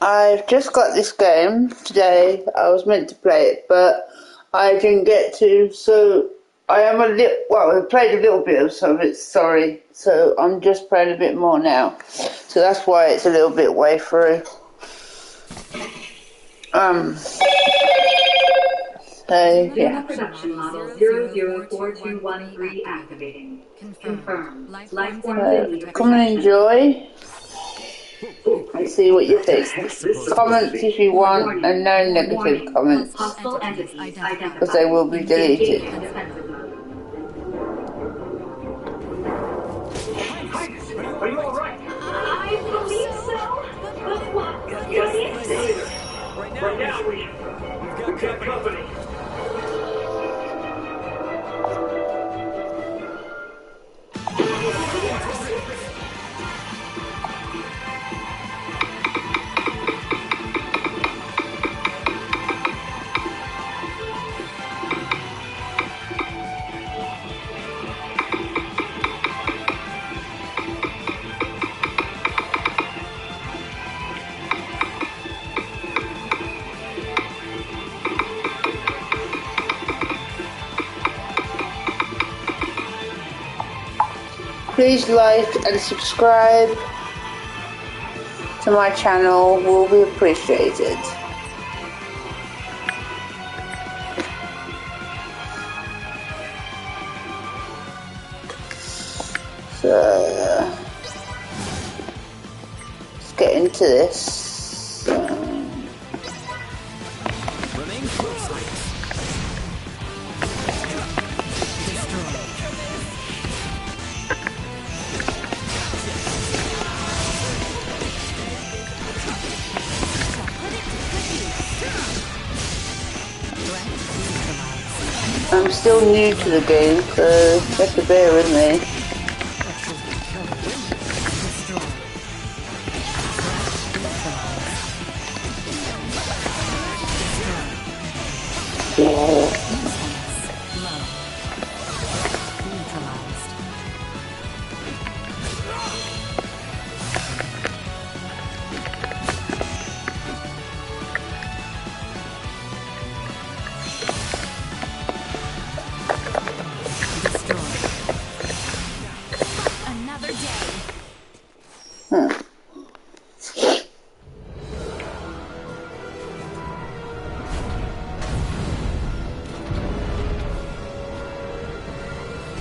I've just got this game today. I was meant to play it, but I didn't get to. So I am a little. Well, I played a little bit of some of it. Sorry. So I'm just playing a bit more now. So that's why it's a little bit way through. So yeah. Production model 004213 activating. Confirmed. Lifeform So come and enjoy. And see what you think. Comments if you want, and no negative comments, Hostile entities identified. because they will be deleted. Are you alright? I believe so. But what is it? Right now, we've got company. Please like and subscribe to my channel, will be appreciated. So let's get into this. Remain close. I'm still new to the game, so you have to bear with me.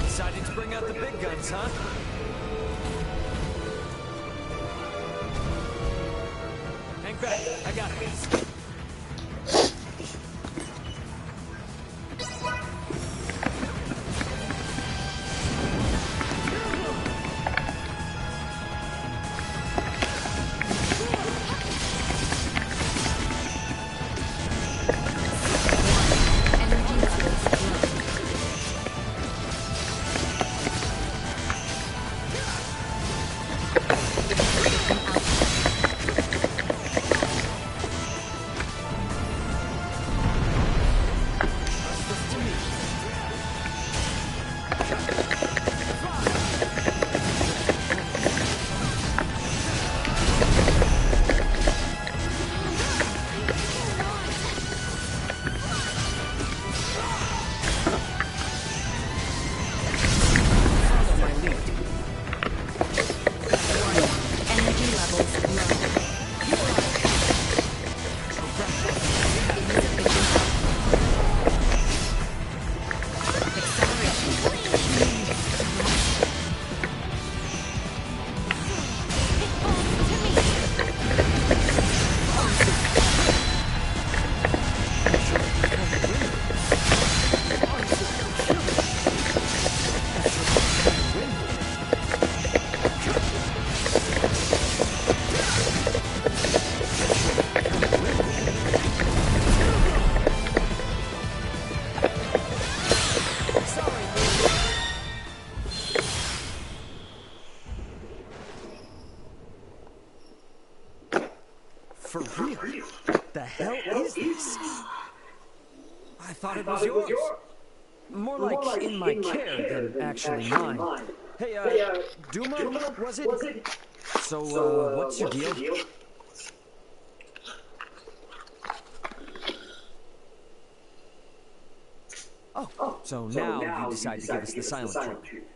Decided to bring out the big guns, huh? Hang back, I got it. For real? The hell is this? I thought it was yours. More like in my care than actually mine. Hey, Duma, was it? So, what's your deal? Oh, so now you decide to give us the silent treatment.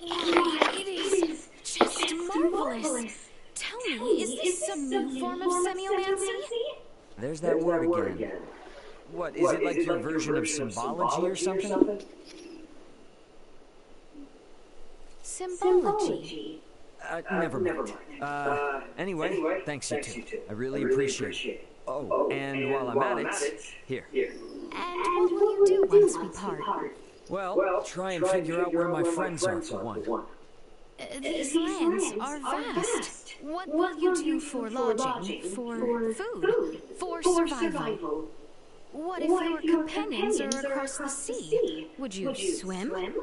It is just marvelous. Tell me, is this some new form of semiomancy? There's that word again. What, is it like your version of symbology or something? Symbology. Never mind. Anyway, thanks you two. I really appreciate it. Oh, and while I'm at it, here. And what will you do once we part? Well, try and figure out where my friends are for one. These lands are vast. What will you do for lodging, for food, for survival? What if your companions are across the sea? Would you swim?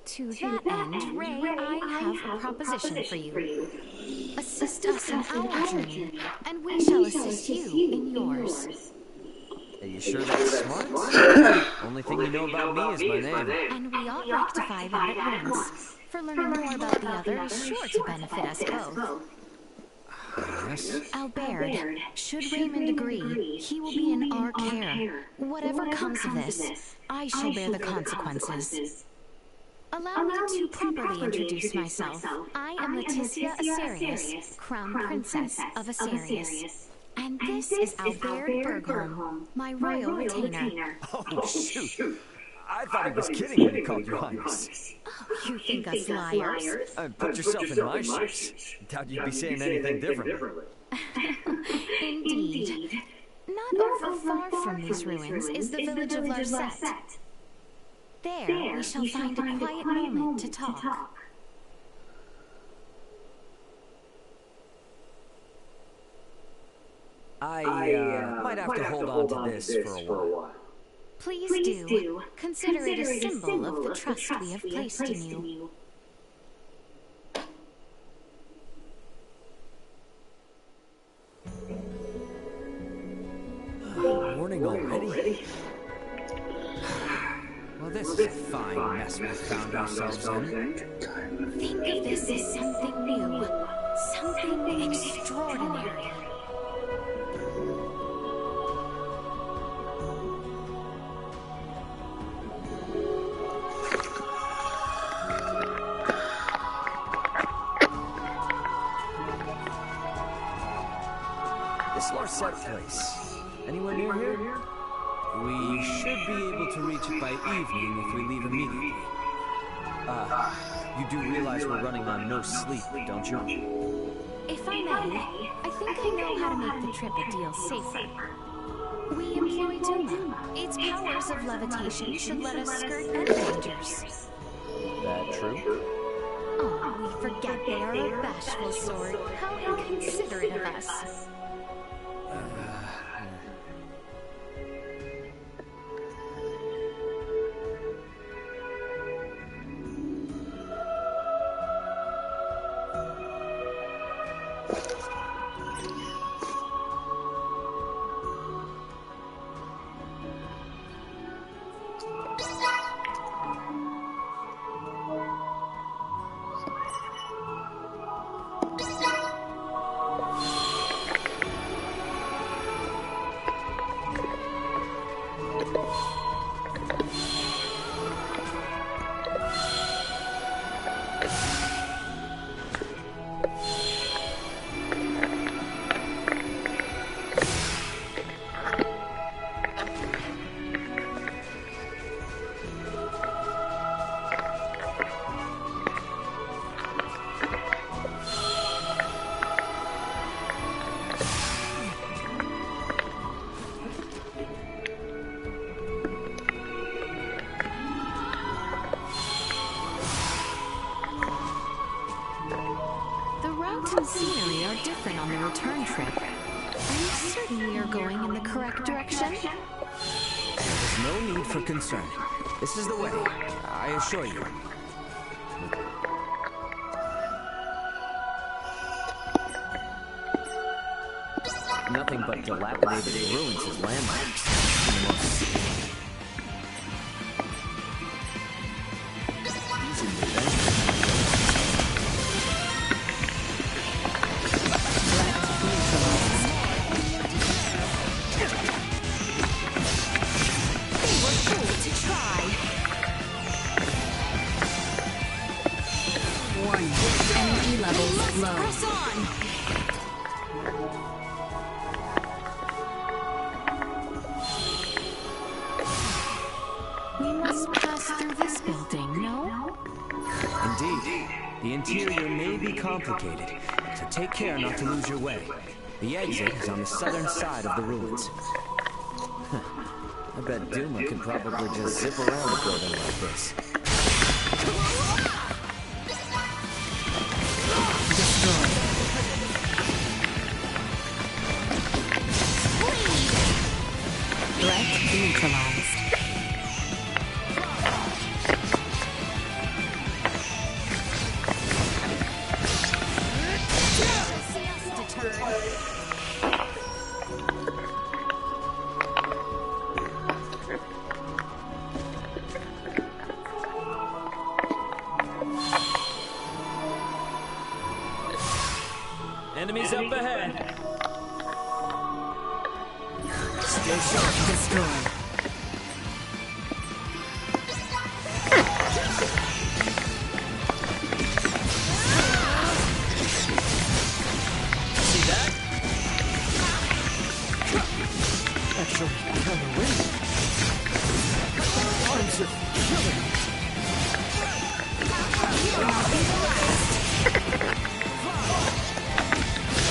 To that end, Ray, I have a proposition for you. Assist us in our journey, and we shall assist you in yours. Are you sure that's smart? Only thing you know about me is my name. And we ought rectify that at once. For learning more about the other is sure to benefit us both. Yes? Albert, should Raymond agree, he will be in our care. Whatever comes of this, I shall bear the consequences. Allow me to properly introduce myself. I am Leticia Asarius, Crown Princess of Asarius. And this is Albert Bergholm, my royal retainer. Oh, shoot. I thought he was kidding when he called you Highness. Oh, you think us liars? Put yourself in my shoes. Doubt you'd be saying anything differently. Indeed. Not over far from these ruins is the village of Larset. There we shall find a quiet moment to talk. I might have to hold on to this for a while. Please do. Consider it a symbol of the trust we have placed in you. Morning already? Well, this is a fine mess we've found ourselves in. Think of this as something new, something extraordinary. This Larset place. Anyone near here? We should be able to reach it by evening if we leave immediately. You do realize we're running on no sleep, don't you? If I may, I think I know how to make the trip a deal safer. We employ Duma. Its powers of levitation should let us skirt any dangers. That true? Oh, we forget they are a bashful sort. How inconsiderate of us. Scenery are different on the return trip. Are you certain we are going in the correct direction? There's no need for concern. This is the way, I assure you. Nothing but dilapidated ruins as landmarks. Warning. Energy levels low. Press on! We must pass through this building, no? Indeed. The interior may be complicated, so take care not to lose your way. The exit is on the southern side of the ruins. I bet Duma can probably just zip around a building like this. Threat neutralized. Enemies up ahead. Stay sharp. Destroy. See that? Actually, kind of windy. Arms are killing.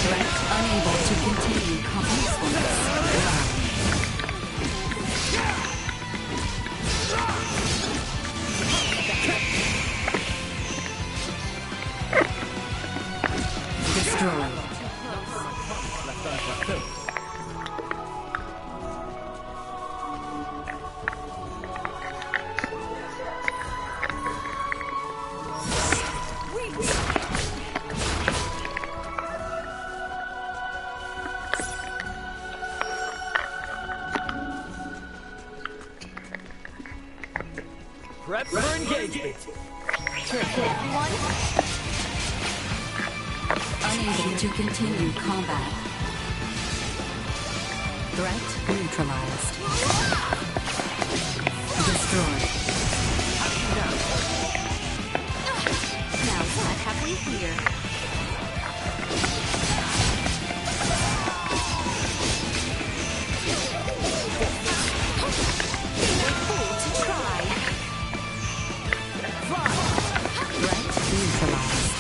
Threat unable to continue peacefulness. Destroy. Prep for engagement. Unable to continue combat. Threat neutralized. Destroyed. Now what have we here? Fool to try. Threat neutralized.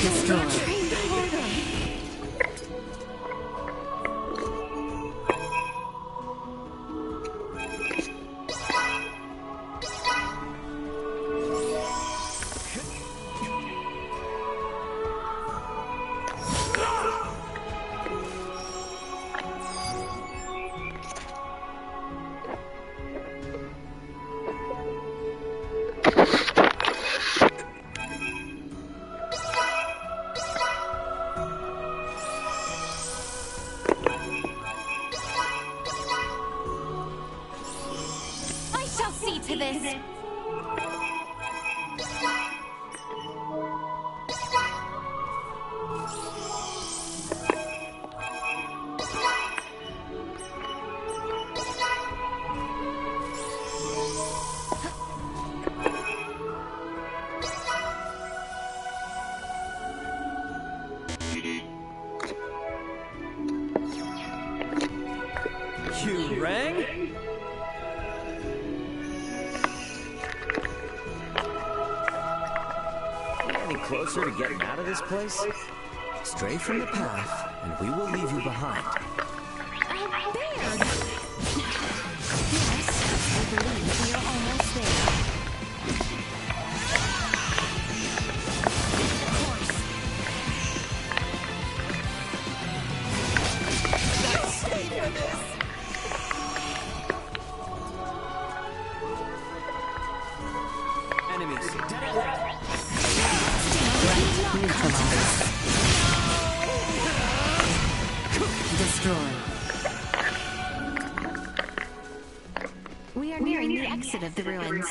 Destroyed. I shall see to this. You rang? Any closer to getting out of this place? Stray from the path, and we will leave you behind. Baird! Yes, I believe we are almost there. Of course. Stay for this! Enemies, dead ahead. Neutralized. Destroy. We are nearing the exit of the ruins.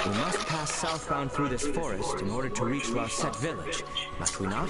We must pass southbound through this forest in order to reach Larset village, must we not?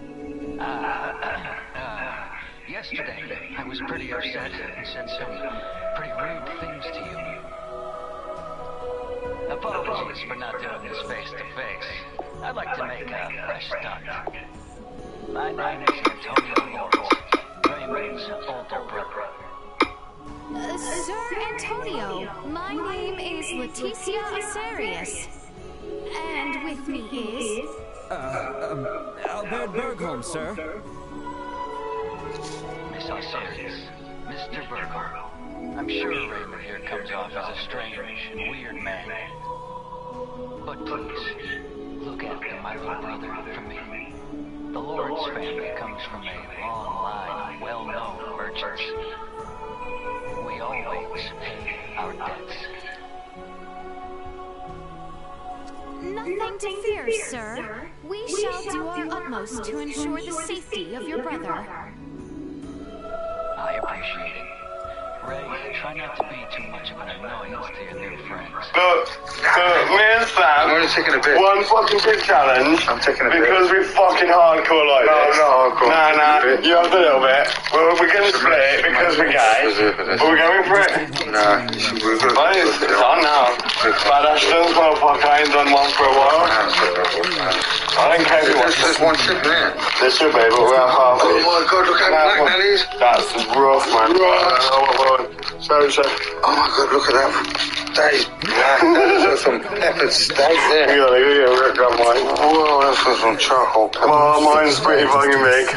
Yesterday, I was pretty upset and said some pretty rude things to you. Apologies for not doing this face-to-face. I'd like to make a fresh start. My name is Antonio Lawrence, Raymond's older brother. Sir Antonio, my name is Leticia Asarius. And with me is... Albert Bergholm, sir. Miss Asarius, Mr. Bergholm. I'm sure Raymond here comes off as a strange and weird man. But please, look after my little brother for me. The Lawrence family comes from a long line of well-known merchants. We always pay our debts. Nothing to fear, sir. We shall do our utmost to ensure the safety of your brother. I appreciate it. Ray, try not to be too much of an annoyance to your new friends. Look, me and Sam, I'm only taking a bit. one fucking big challenge. I'm taking a bit. Because we're fucking hardcore like this. No, not hardcore. Nah, you have a little bit. We're gonna split it because we're gay. But we're going for it. Nah, we're good. Well, it's on now. Badass Stones motherfucker, I ain't done one for a while. I don't care if you want There's one chip there. There should be, but we have half of Oh it. my god, look how black that is. That's rough, man. Sorry. Oh my god, look at that. That is black. That's some peppered steak there. We're grab mine. Whoa, that's got some charcoal pepper. Well, mine's pretty fucking big.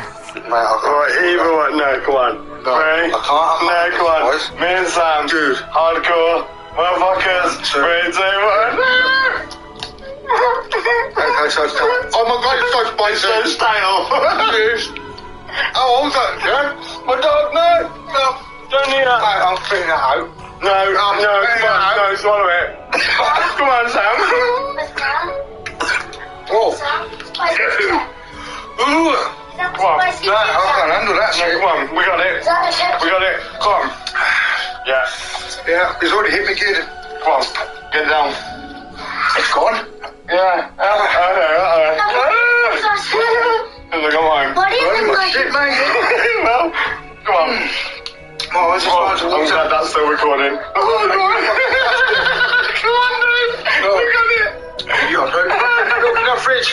Mate, I can't. Right, either one. No, come on. No, Ready? I can't. No, come on. Boys. Me and Sam. Dude. Hardcore. Motherfuckers. Ready, 2, 1. Okay, so it's oh my god, it's so spicy. So stale. Yes. Oh, hold on, yeah? My dog, no. Don't need that. Mate, I'm feeling it out. No, come on. No, swallow it. Come on, Sam. Whoa. Ooh. Come on. No, I can't handle that No, shit. come on. We got it. We got it. Come on. Yeah. Yeah, he's already hit me good. Come on. Get down. It's gone. Yeah. Look, I'm home. Shit, mate. Well, come on. Oh, I just wanted to I'm water. glad that's still recording. Oh, come on. Come on, dude. No. We got it. Yeah, dude. Look in the fridge.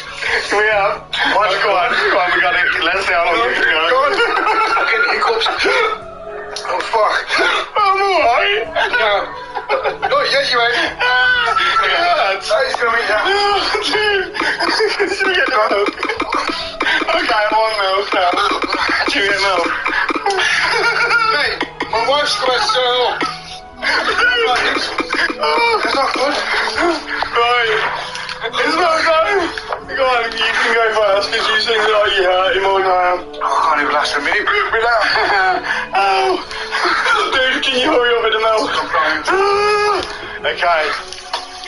We have. Oh, come on, we got it. Let's see how long we can go. Go on. I'm getting hiccups. Oh, fuck. I'm alright. No. Not yet, you ain't. God. He's gonna be that. Dude. Should we get milk? Okay, I'm on milk now. Should we get milk? Mate, my wife's got to turn off. It's not good. Right. It's not going. Go on, you can go first because you seem like you hurt him more than I am. I can't even last a minute without. Oh. Dude, can you hurry up with the milk? Okay.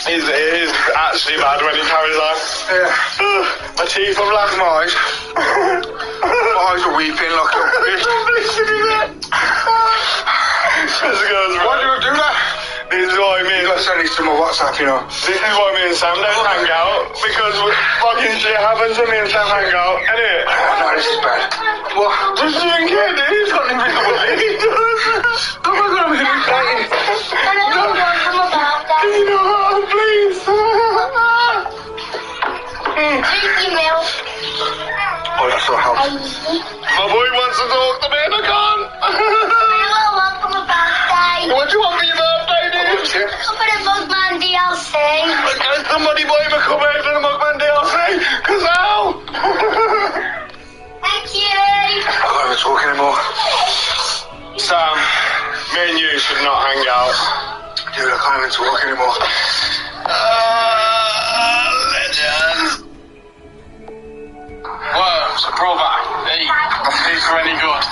It is actually bad when he carries on. Yeah. My teeth are black. My eyes. My eyes are weeping like a bitch. This girl's Why do right. you do that? This is why me You gotta send this to my WhatsApp, you know. This is why me and Sam don't hang out, because fucking shit happens when me and Sam hang out, innit? No, this is bad. What? Just drink it, dude. He's got him in the way. He does. Oh my god, I'm excited. Can you know how, please? Oh, that's so helpful. My boy wants to talk to me and I can't. What do you want for your birthday, dude? Can somebody buy him a cupboard and a Mugman DLC? Cause how? I can't even talk anymore. Sam, me and you should not hang out. Dude, I can't even talk anymore. Legend. Whoa, it's a brother. Hey, these are any good.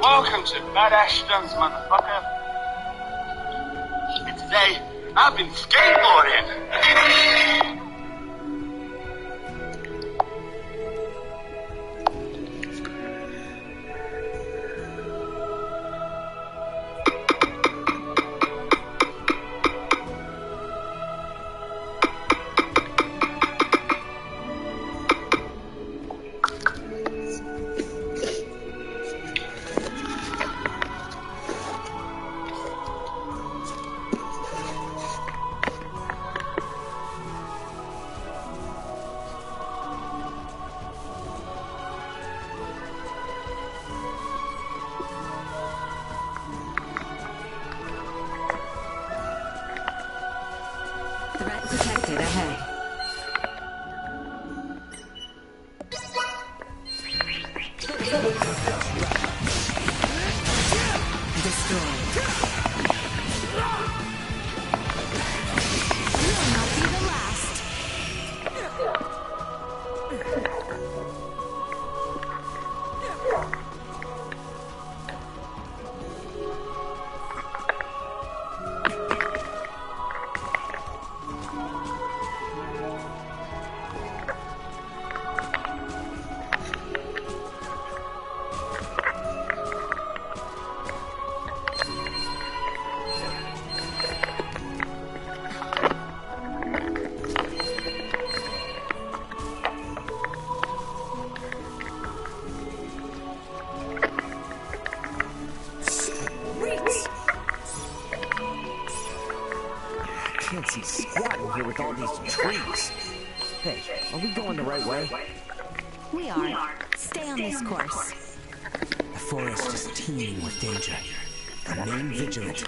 Welcome to Bad Ashton's, motherfucker. And today, I've been skateboarding. Threat detected ahead. Destroyed. Will not be the last. I can't see squat in here with all these trees. Hey, are we going the right way? We are. Stay on this course. The forest is teeming with danger. Remain vigilant.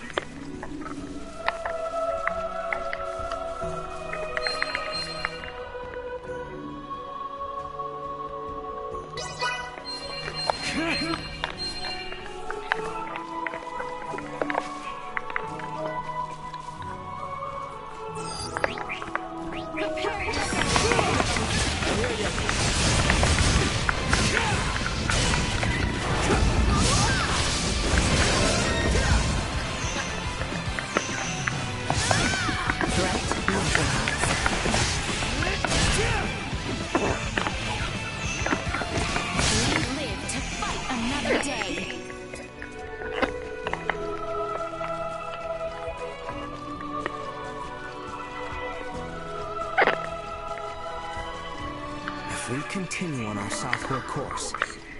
If we continue on our southward course,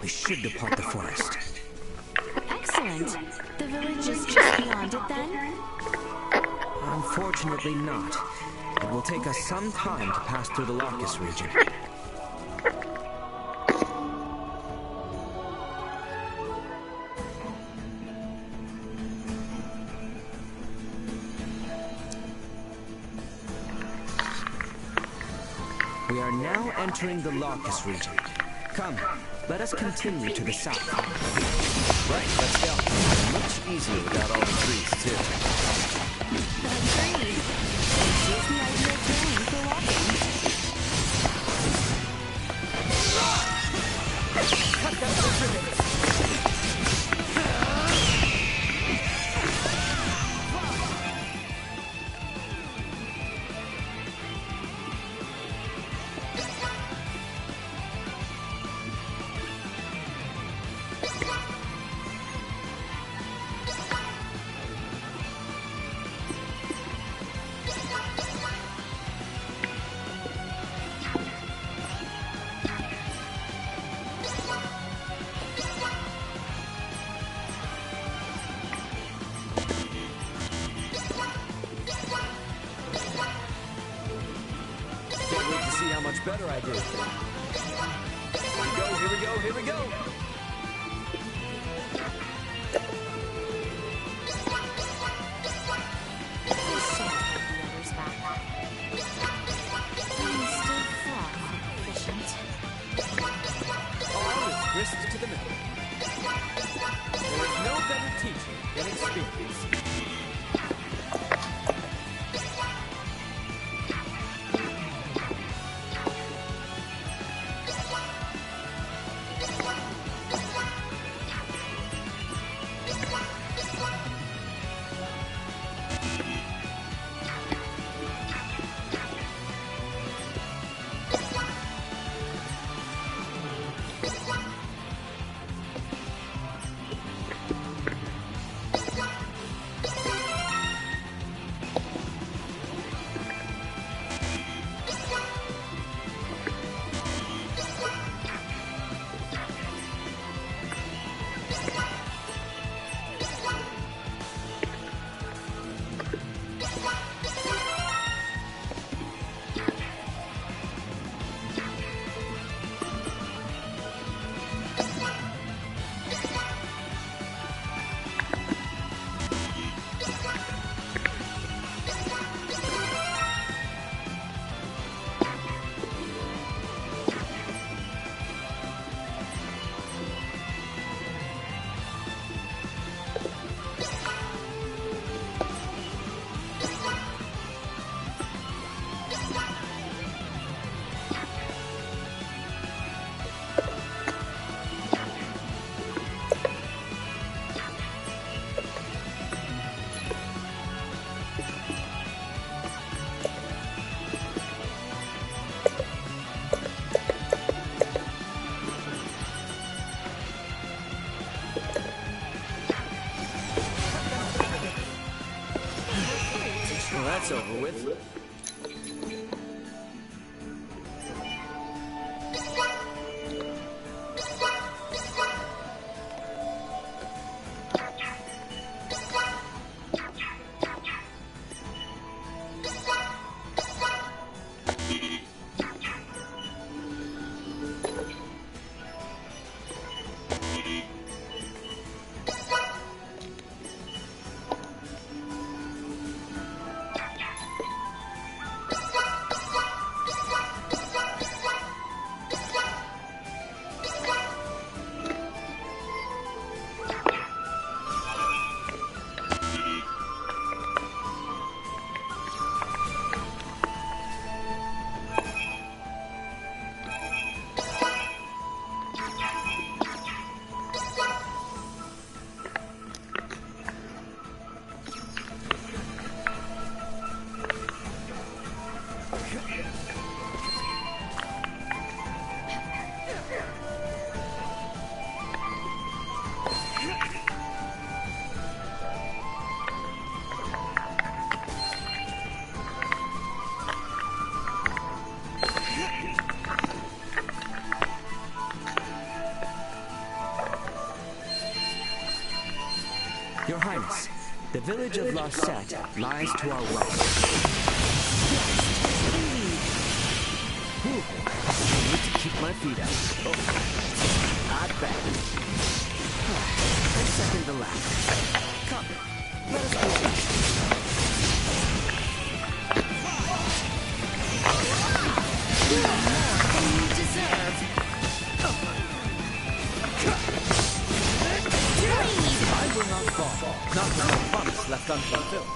we should depart the forest. Excellent. The village is just beyond it then? Unfortunately not. It will take us some time to pass through the Larkus region. We are now entering the Larkus region. Come, let us continue to the south. Right, let's go. Much easier without all the trees, too. Agreed. Gives me idea of going for walking. Cut them to ribbons! Can't wait to see how much better I do. Here we go, here we go! All is grist to the middle. There is no better teacher than experience. that's over with. Your Highness, the village of Larset lies to our west. Whew. I need to keep my feet up. Oh, not bad. I second the last. Come, let us go. More than you deserve. I will not fall, not with my promise left unfulfilled.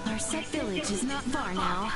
Larset Village is not far now.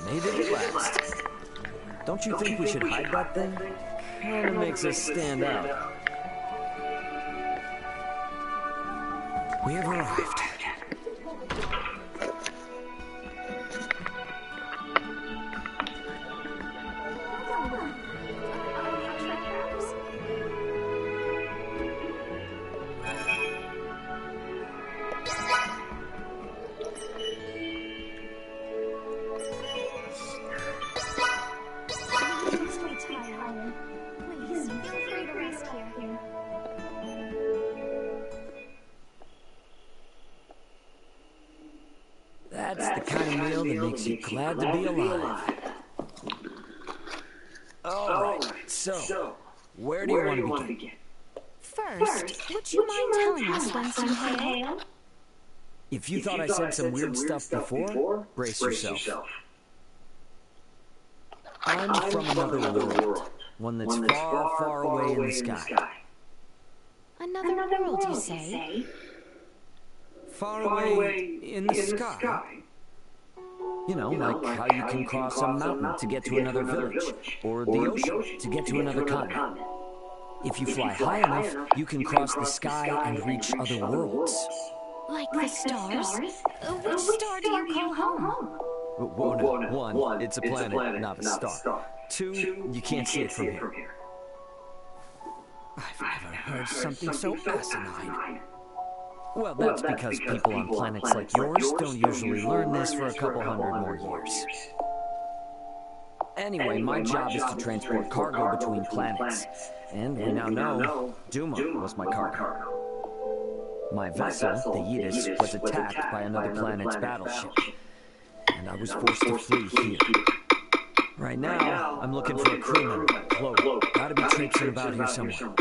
Made it at last. Don't you think we should hide that thing? Kinda makes us stand out. We have arrived. Please, feel free to rest here. That's the kind of meal that makes you glad to be alive. Alright, so, where do you want to begin? First, would you mind telling us whence you hail? If you thought I said some weird stuff before, brace yourself. I'm from another world. One that's far, far away in the sky. Another world, you say? Far away in the sky. You know, like how you can cross a mountain to get to another village, or the ocean to get to another continent. If you fly high enough, you can cross the sky and reach other worlds. Like the stars? Which star do you call home? One, it's a planet, not a star. Two, you can't see it from here. I've never heard something so asinine. Well, that's because people on planets like yours don't usually learn this for a couple hundred more years. Anyway, my job is to transport cargo between planets. And we now know Duma was my cargo. My vessel, the Yidis, was attacked by another planet's battleship. And I was forced to flee here. Right now, I'm looking for a crew member, Chloe. Gotta be traipsing about here somewhere.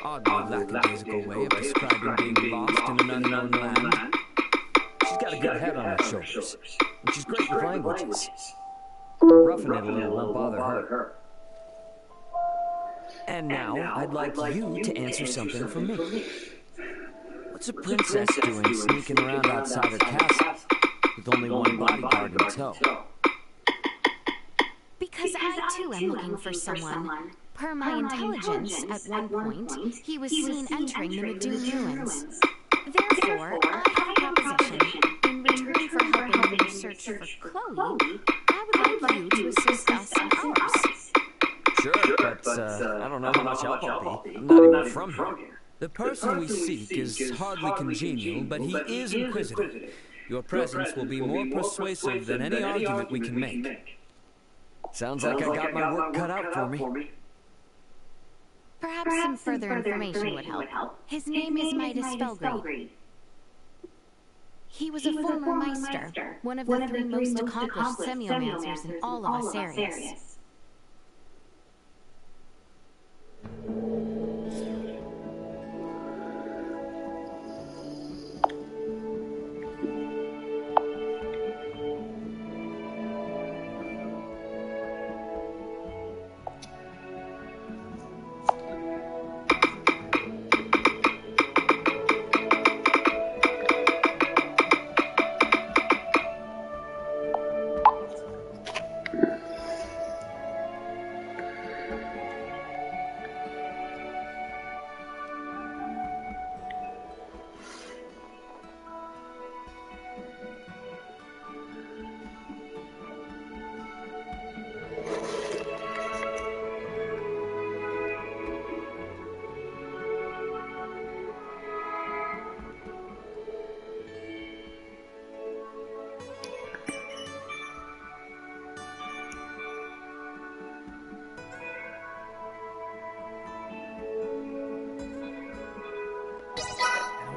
Oddly lackadaisical way of describing being lost in an unknown land. She's got a good head on her shoulders, and she's great with languages. Roughing it a little won't bother her. And now, I'd like you to answer something for me. What's a princess doing sneaking around outside her castle with only one bodyguard in tow? Because I too am looking for someone. Per my intelligence, at one point, he was seen entering the Medoon ruins. Therefore, I have a proposition. In return for helping in your search for Chloe, I would like you to assist us in ours. Sure, but I don't know how much help I'll be. I'm not even from here. The person we seek is hardly congenial, but he is inquisitive. Your presence will be more persuasive than any argument we can make. Sounds like I got my work cut out for me. Perhaps some further information would help. His name is Midas Felgrade. He was a former Meister, one of the 3 most accomplished semiomancers in all of Asarius.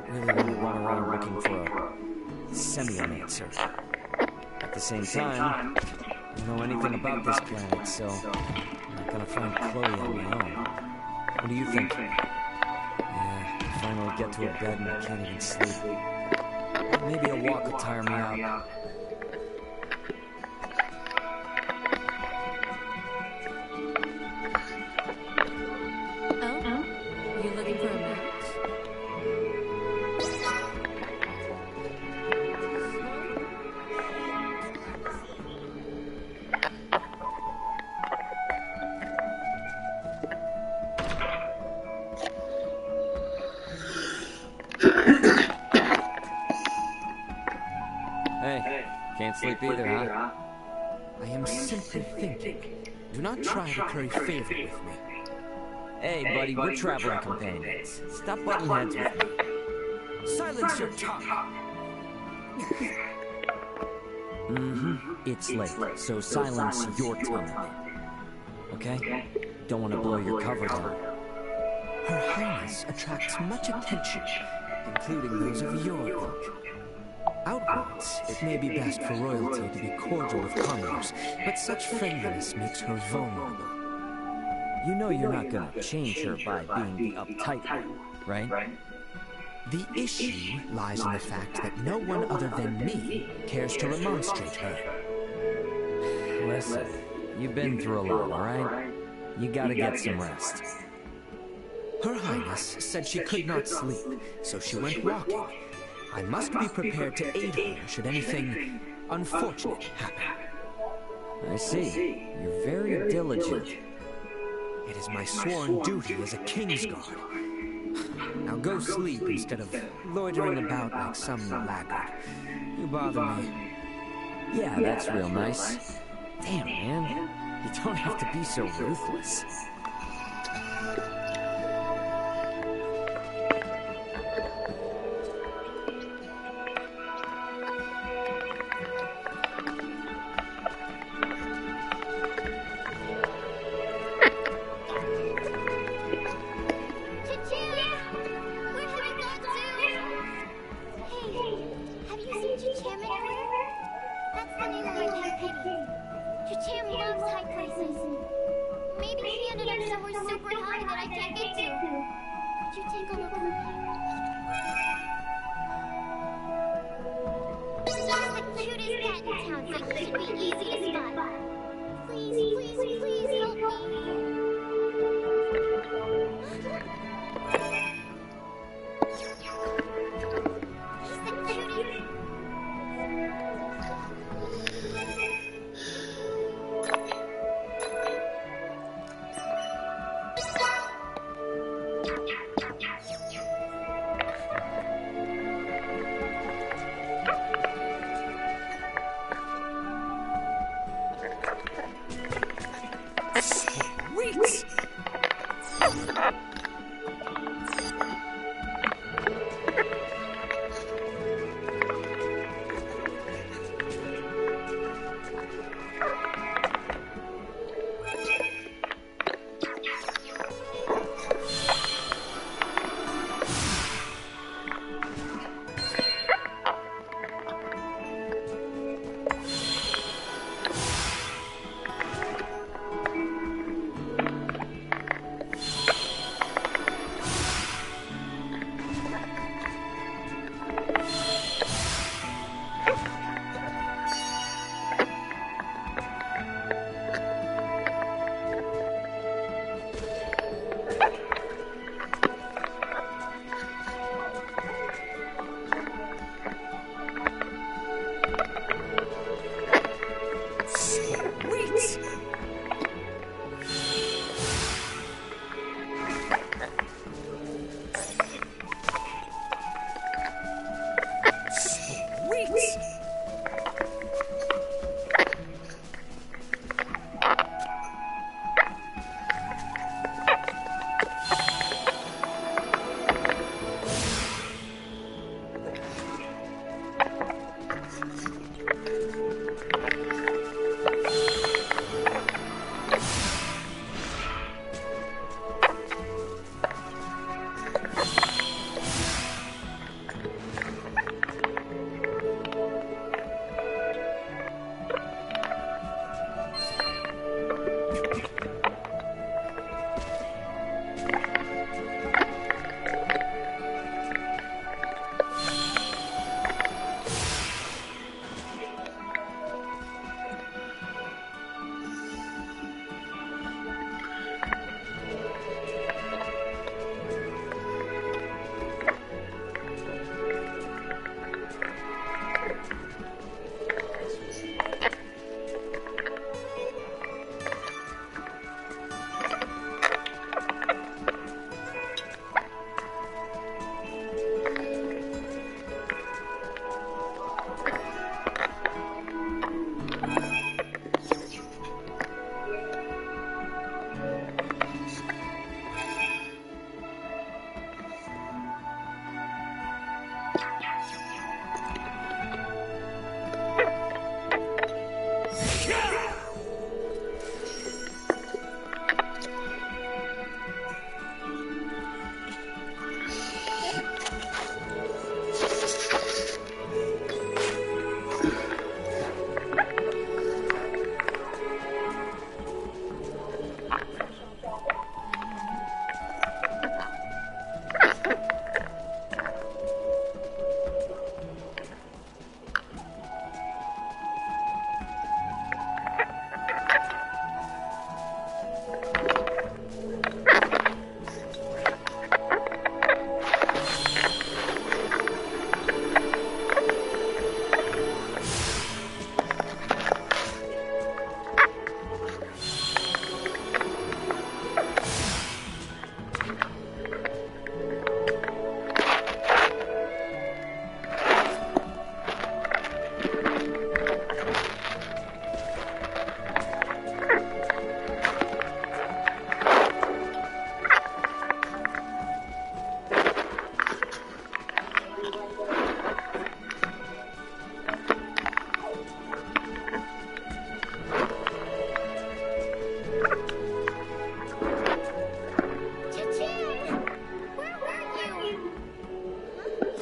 Really want to run around looking for a semiomancer. At the same time, I don't know anything about this planet, so I'm not gonna find Chloe on my own. What do you think? Yeah, I finally get to a bed and I can't even sleep. Maybe a walk will tire me out. Oh? You looking for a match? Hey, can't sleep either, huh? I am simply thinking. Do not try to curry favor with me. Hey, buddy, we're traveling companions. Stop butting heads with me. Silence your tongue. It's late, so silence your tongue. Okay? Don't want to blow your cover down. Her Highness attracts much attention, including those of your ilk. Outwards, it may be best for royalty to be cordial with commoners, but such friendliness makes her vulnerable. You know you're not gonna change her by being the uptight one, right? The issue lies in the fact that no one other than me cares to remonstrate her. Listen, you've been through a lot, alright? You gotta get some rest. Her Highness said she could not sleep, so she went walking. I must be prepared to aid her should anything unfortunate happen. I see. You're very diligent. It is my sworn duty as a Kingsguard. Now go sleep instead of loitering about like some laggard. You bother me. Yeah, that's real nice. Damn, man. You don't have to be so ruthless. Cham loves high places. Maybe he ended up somewhere super high that I can't get to. Could you take a look for me? He's the cutest cat in town, so he should be easy to spot. Please, please, please help me. He's the cutest.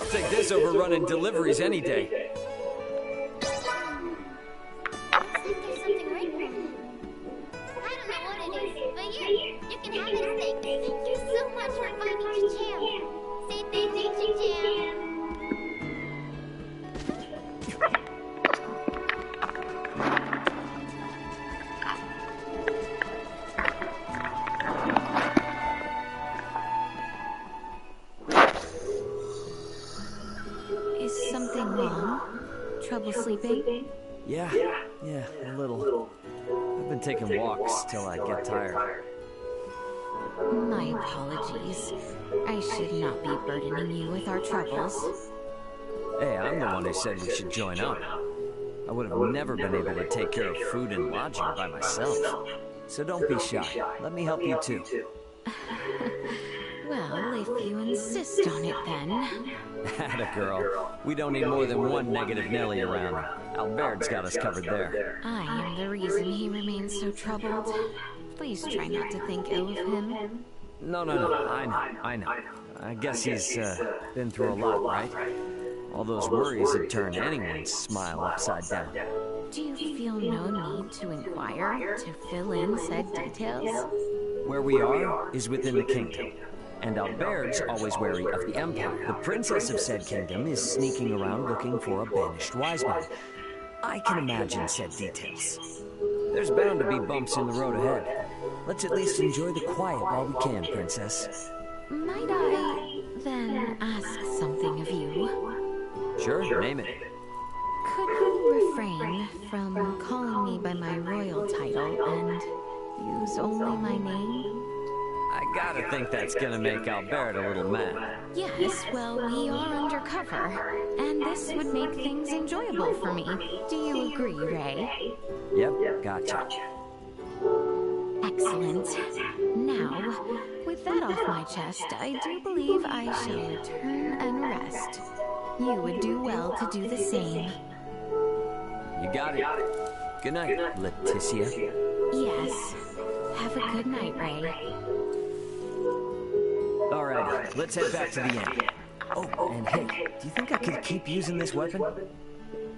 Take this over running deliveries any day. Looks like there's something right for me. something wrong? Trouble sleeping? Yeah, a little. I've been taking walks till I get tired. My apologies. I should not be burdening you with our troubles. Hey, I'm the one who said we should join up. I would have never been able to take care of food and lodging by myself. So don't be shy. Let me help you too. Well, if you insist on it then. Atta girl. We don't need more than one negative Nelly around. Albert's got us covered there. I am the reason he remains so troubled. Please try not to think ill of him. No, I know. I guess he's been through a lot, right? All those worries would turn anyone's smile upside down. Do you feel no need to inquire, to fill in said details? Where we are is within the kingdom. And Albert's always wary of the Empire. The princess of said kingdom is sneaking around looking for a banished wise man. I can imagine said details. There's bound to be bumps in the road ahead. Let's at least enjoy the quiet while we can, princess. Might I, then, ask something of you? Sure, name it. Could you refrain from calling me by my royal title and use only my name? I gotta think that's gonna make Albert a little mad. Yes, well, we are undercover, and this would make things enjoyable for me. Do you agree, Ray? Yep, gotcha. Excellent. Now, with that off my chest, I do believe I shall return and rest. You would do well to do the same. You got it. Good night, Leticia. Yes. Have a good night, Ray. Alright, let's head back to the inn. Oh, and hey, do you think I could keep using this weapon?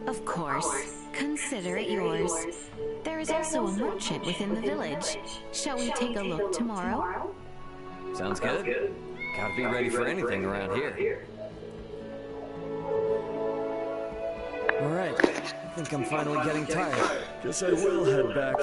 Of course. Consider it yours. There is also a merchant within the village. Shall we take a look tomorrow? Sounds good. Gotta be ready for anything around here. Alright, I think I'm finally getting tired. Guess I will head back.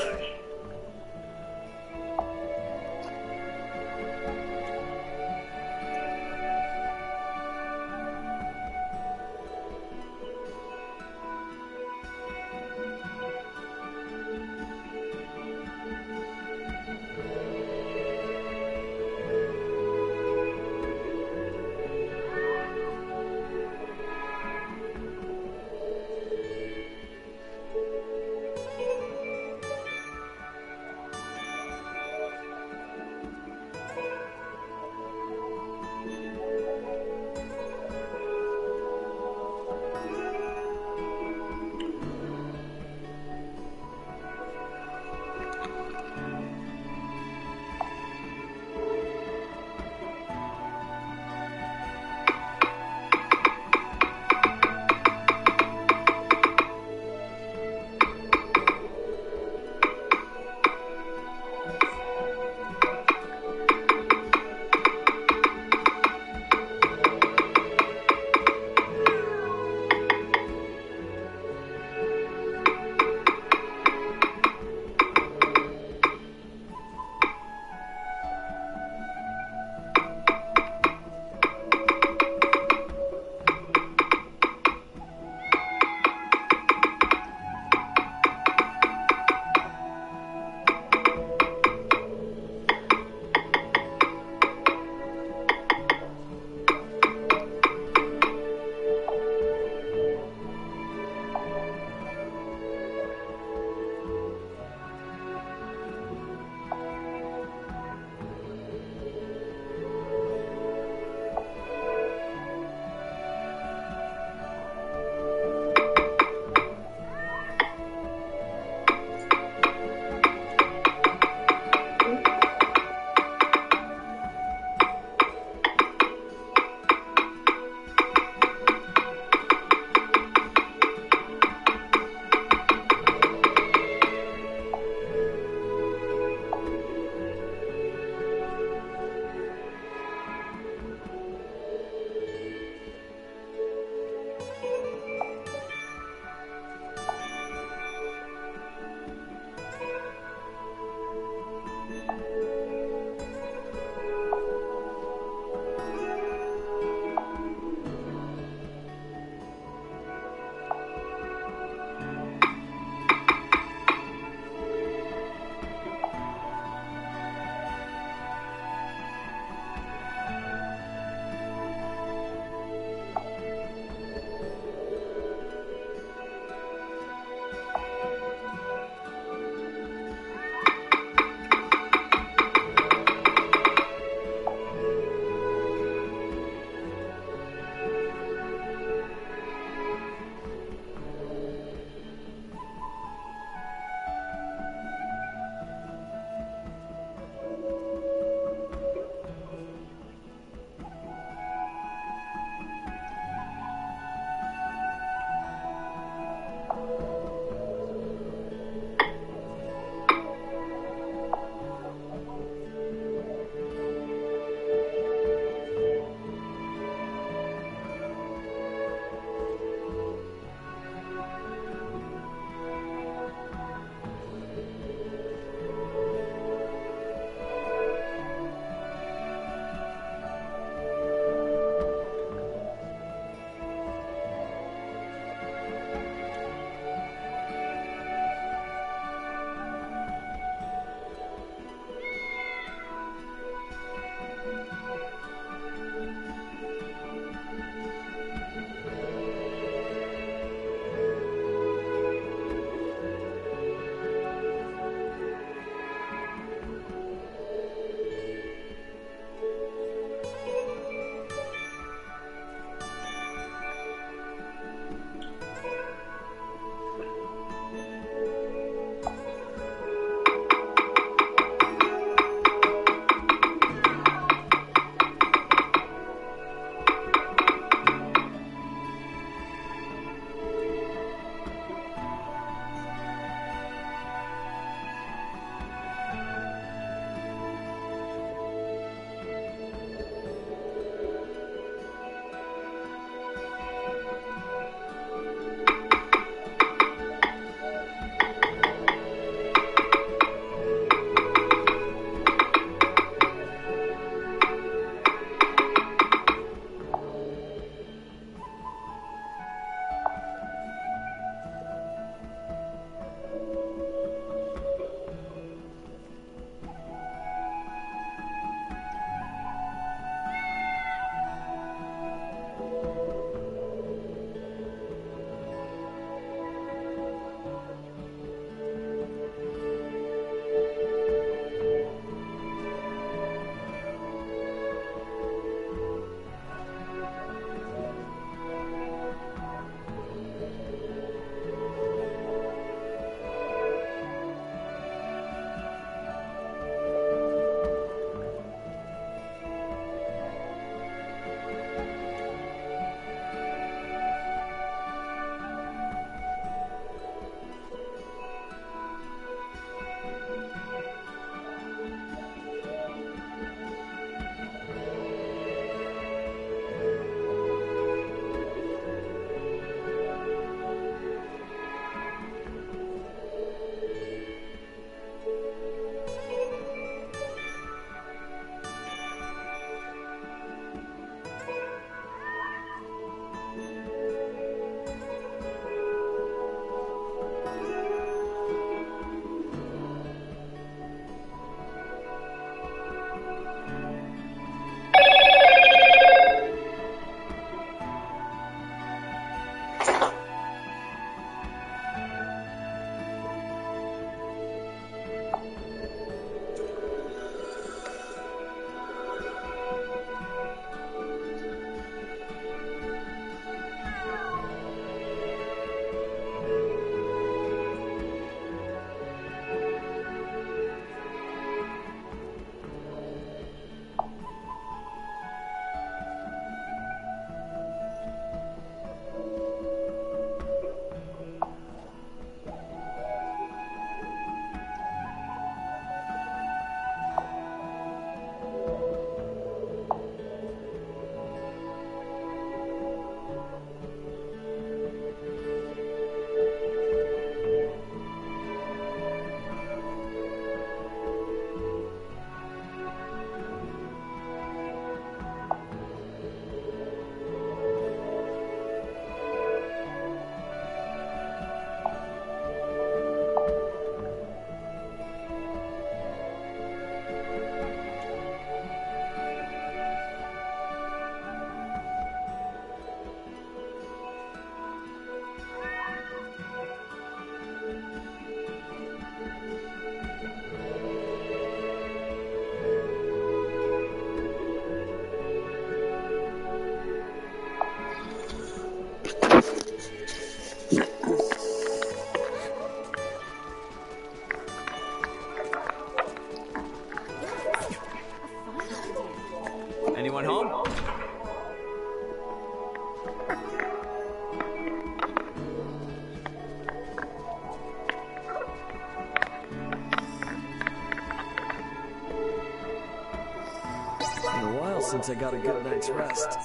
since I got a good night's rest.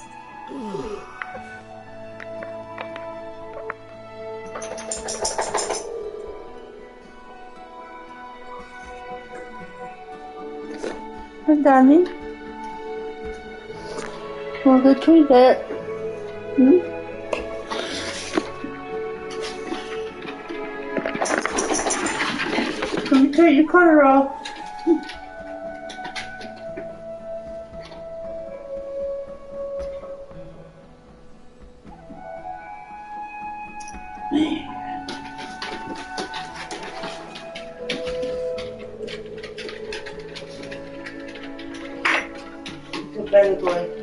Hi, darling. Want to treat it? Hmm? Can you take your collar off? Good baby boy.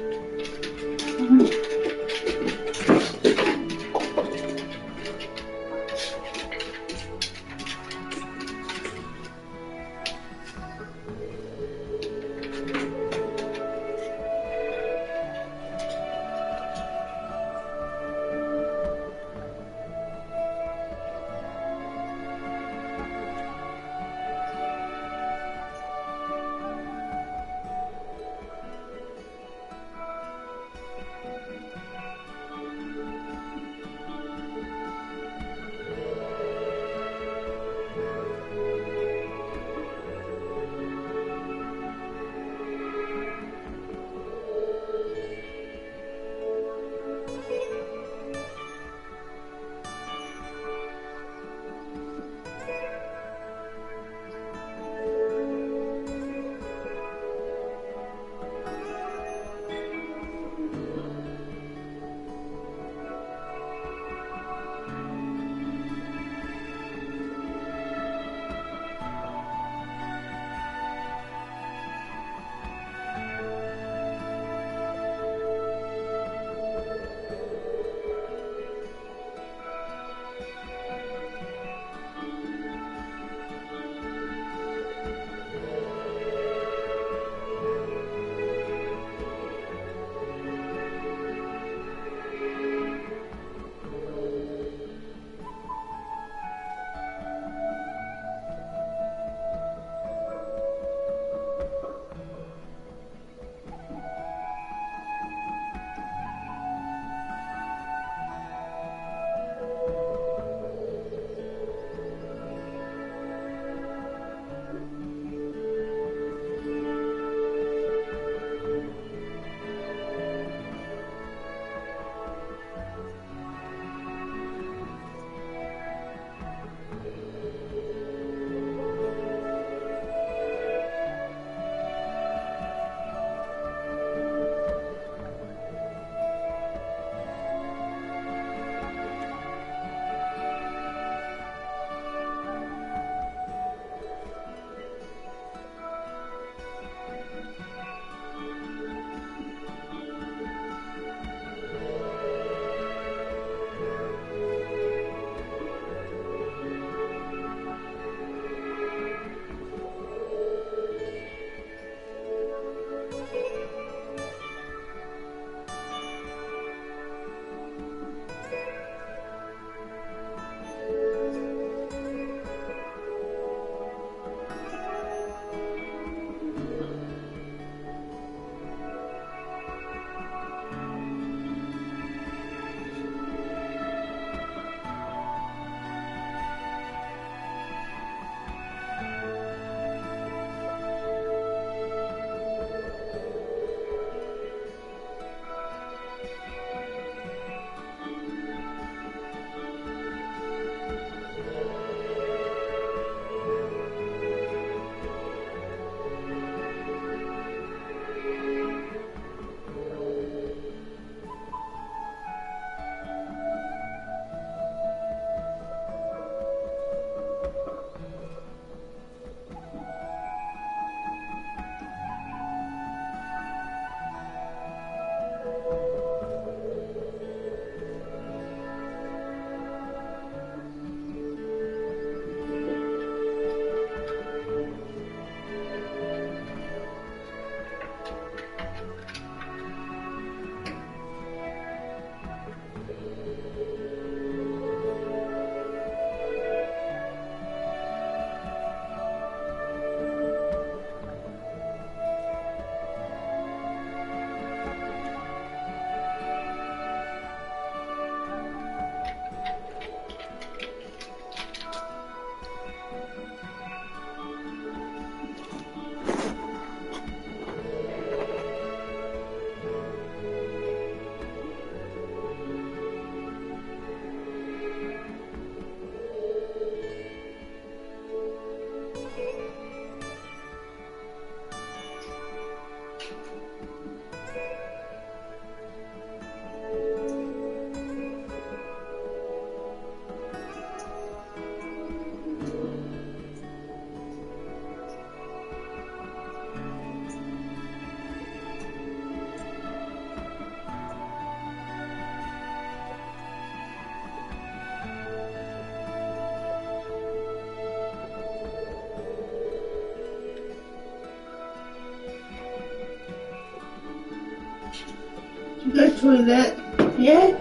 toilet. Yeah?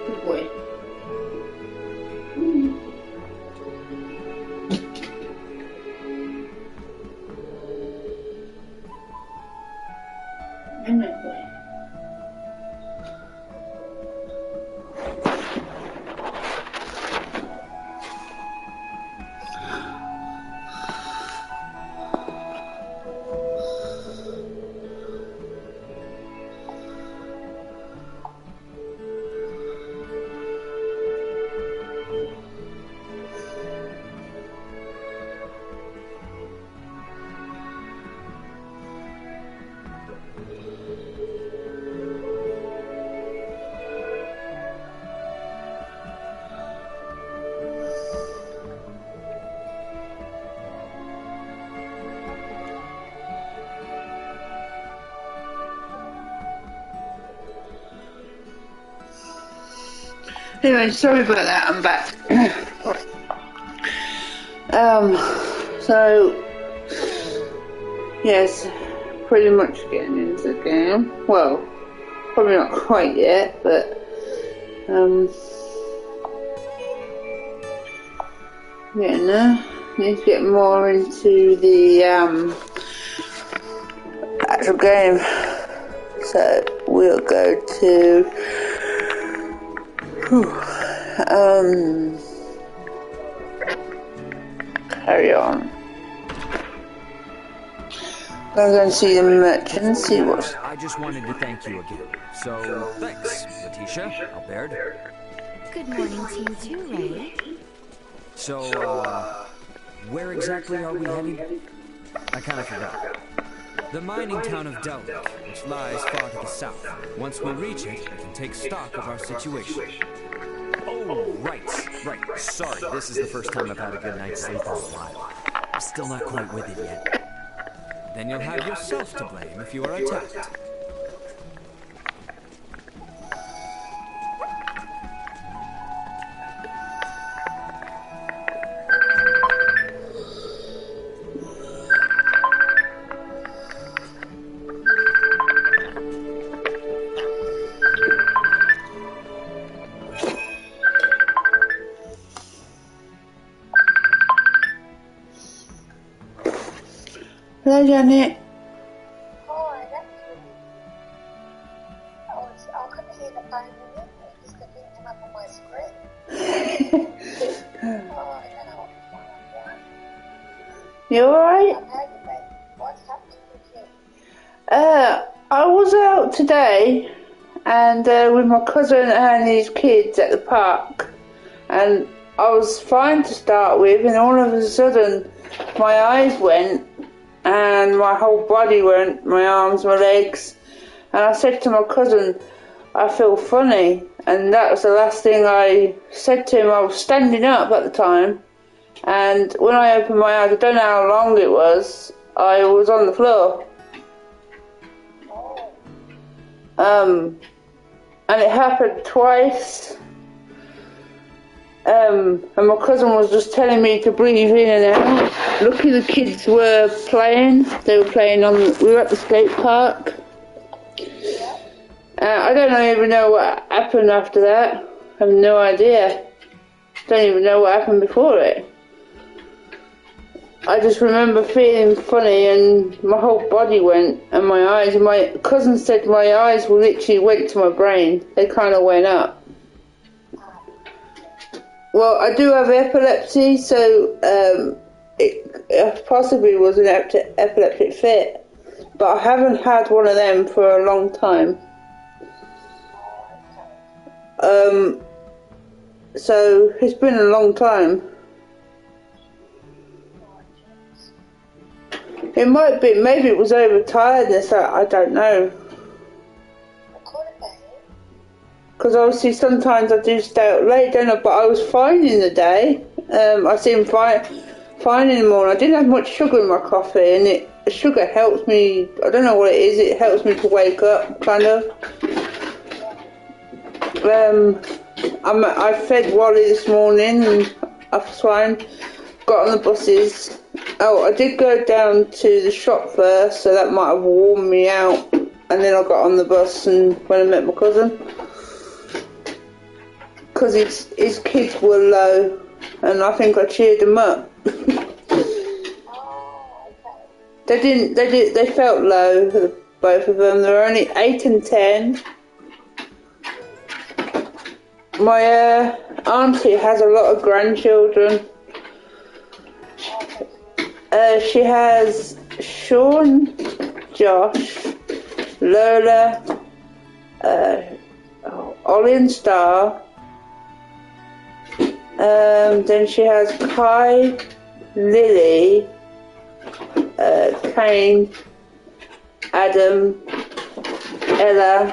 Good boy. Good boy. Anyway, sorry about that, I'm back. So, yes, pretty much getting into the game. Well, probably not quite yet, but, getting there. Need to get more into the, actual game. So, we'll go to, carry on. I'm going to see the merchant, see what's... I just wanted to thank you again. So, thanks, Letitia, Albert. Good morning to you too, Ray. So, where exactly are we heading? I kind of forgot. The mining town of Delwick, which lies far to the south. Once we reach it, we can take stock of our situation. Oh, right. Sorry, this is the first time I've had a good night's sleep in a while. I'm still not quite with it yet. Then you'll have yourself to blame if you are attacked. Hello, Janet. Hi, that's you. I'll come here in a minute. Just the thing came up on my screen. I don't know what's going on. You alright? What's happening with you? I was out today and with my cousin and his kids at the park, and I was fine to start with, and all of a sudden my eyes went and my whole body went, my arms, my legs, and I said to my cousin, I feel funny, and that was the last thing I said to him. I was standing up at the time, and when I opened my eyes, I don't know how long it was, I was on the floor. And it happened twice. And my cousin was just telling me to breathe in and out. Lucky the kids were playing. They were playing we were at the skate park. I don't even know what happened after that. I have no idea. Don't even know what happened before it. I just remember feeling funny and my whole body went, and my eyes, and my cousin said my eyes literally went to my brain. They kind of went up. Well, I do have epilepsy, so it possibly was an epileptic fit, but I haven't had one of them for a long time. So it's been a long time. It might be, maybe it was overtiredness, I don't know. Because obviously sometimes I do stay out late, don't I? But I was fine in the day. I seem fine in the morning. I didn't have much sugar in my coffee, and sugar helps me. I don't know what it is. It helps me to wake up, kind of. I fed Wally this morning, and I was fine. Got on the buses. Oh, I did go down to the shop first, so that might have worn me out and then I got on the bus and when I met my cousin, because his kids were low, and I think I cheered them up. They felt low, both of them. They were only 8 and 10. My auntie has a lot of grandchildren. She has Sean, Josh, Lola, Ollie and Star. Then she has Kai, Lily, Kane, Adam, Ella.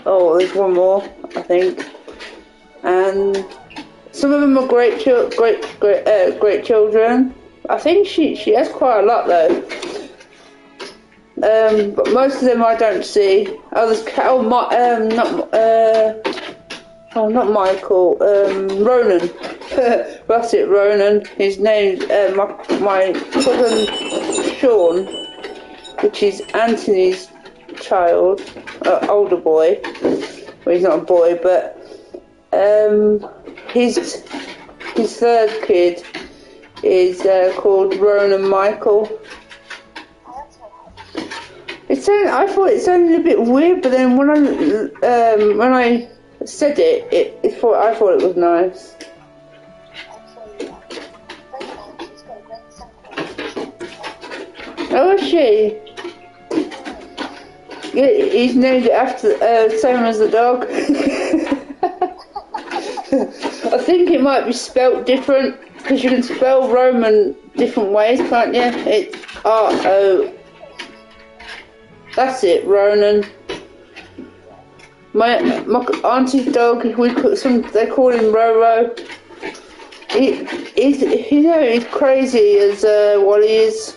Oh, there's one more, I think. And some of them are great children. I think she has quite a lot though. But most of them I don't see. Oh, there's not Michael. Ronan. That's it, Ronan. His name's my cousin Sean, which is Anthony's child, older boy. Well, he's not a boy, but his third kid is called Ronan Michael. I thought it sounded a bit weird, but then when I said I thought it was nice. Oh, is she? Yeah, he's named it after same as the dog. I think it might be spelt different because you can spell Roman different ways, can't you? It's R-O. That's it, Ronan. My auntie's dog, they call him Roro. He's crazy as what he is.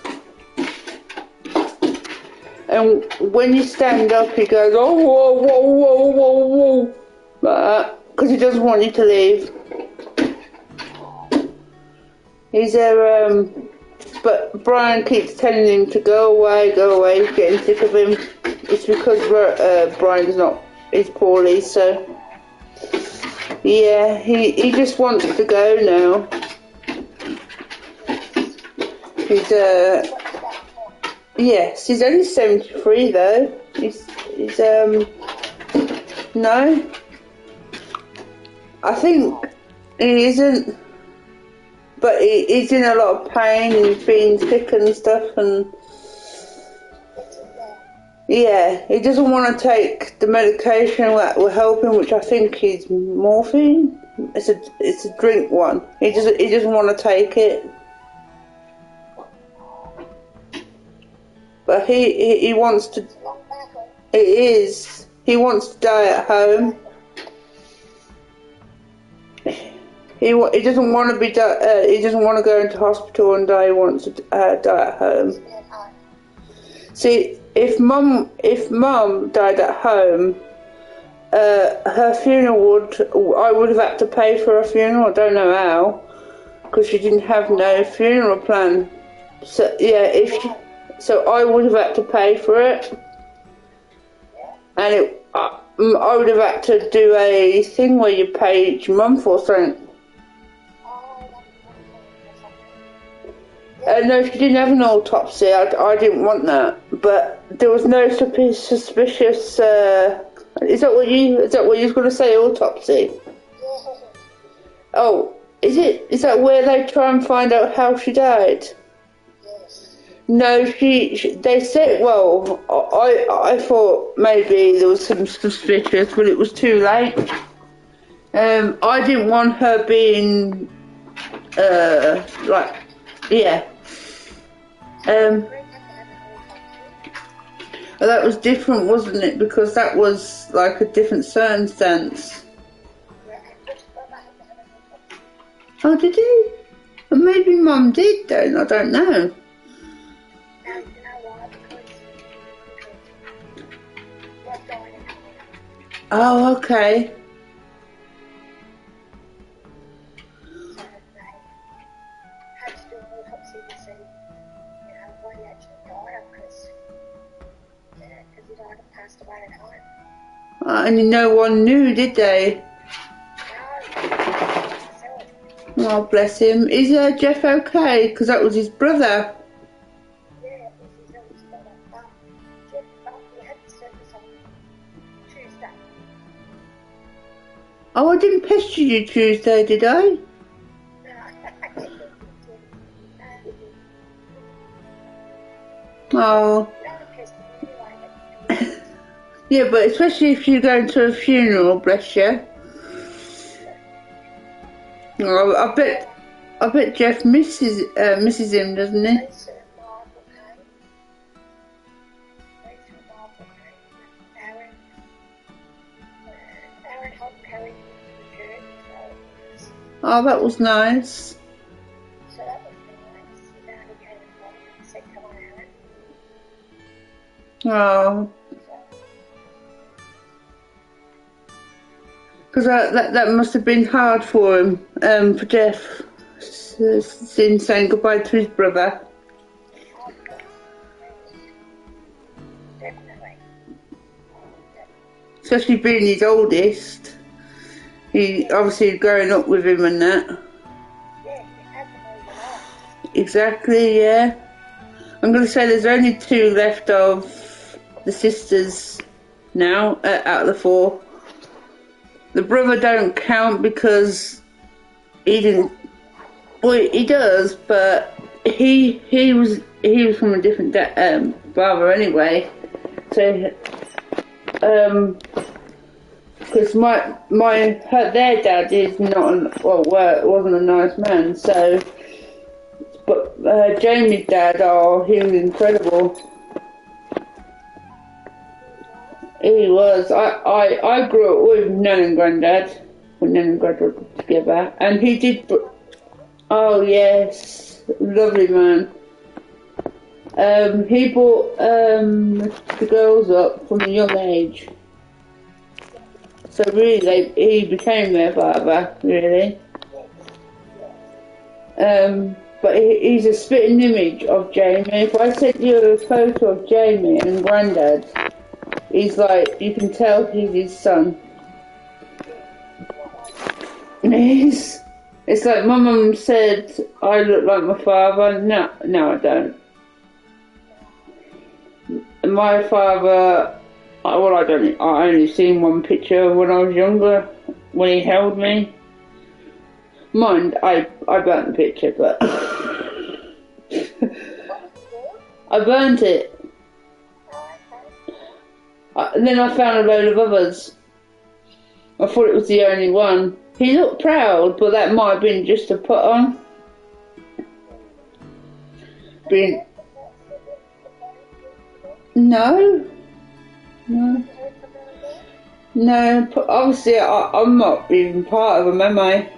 And when you stand up, he goes, oh, whoa, whoa, whoa, whoa, whoa, like that, because he doesn't want you to leave. But Brian keeps telling him to go away, he's getting sick of him. It's because he's poorly, so, yeah, he just wants to go now. Yes, he's only 73 though. He's no. I think he isn't, but he's in a lot of pain and he's being sick and stuff, and yeah, he doesn't want to take the medication that will help him, which I think is morphine. It's a drink one. He doesn't want to take it. But he wants to. It is. He wants to die at home. He doesn't want to be. He doesn't want to go into hospital and die. He wants to die at home. See, if mum died at home, her funeral I would have had to pay for her funeral. I don't know how, because she didn't have no funeral plan. So yeah, so I would have had to pay for it, and I would have had to do a thing where you pay each month or something. No, she didn't have an autopsy. I didn't want that, but there was no suspicious. Is that what you was going to say? Autopsy? Oh, is it? Is that where they try and find out how she died? No, they said, well, I thought maybe there was some suspicious, but it was too late. I didn't want her being, yeah. That was different, wasn't it? Because that was like a different circumstance. Oh, did you? Well, maybe Mum did then, I don't know. Oh, okay. And no one knew, did they? Oh, bless him. Is Jeff okay? Because that was his brother. Yeah, it was his eldest brother. Jeff, he had the service on Tuesday. Oh, I didn't pester you Tuesday, did I? Oh. Yeah, but especially if you're going to a funeral, bless you. Oh, I bet Jeff misses him, doesn't he? Oh, that was nice. So that was nice. His auntie came along and said, "Come on, Aaron." Oh. Because that must have been hard for him, for Jeff, saying goodbye to his brother. Definitely. Especially being his oldest. He obviously growing up with him and that. Yeah, you had them all your life. Exactly, yeah. I'm going to say there's only 2 left of the sisters now, out of the 4. The brother don't count because he didn't. Well, he does, but he was from a different father anyway. So, because their dad is not wasn't a nice man. So, but Jamie's dad, he was incredible. He was. I grew up with Nan and Grandad, when Nan and Grandad were together, and he did. Oh yes, lovely man. He brought the girls up from a young age, so really he became their father, really. But he's a spitting image of Jamie. If I sent you a photo of Jamie and Grandad, he's like, you can tell he's his son. It's like my mum said, I look like my father. No, I don't. My father, I only seen one picture when I was younger, when he held me. Mind, I burnt the picture, but I burnt it. And then I found a load of others. I thought it was the only one. He looked proud, but that might have been just a put on. No. Obviously, I'm not even part of them, am I?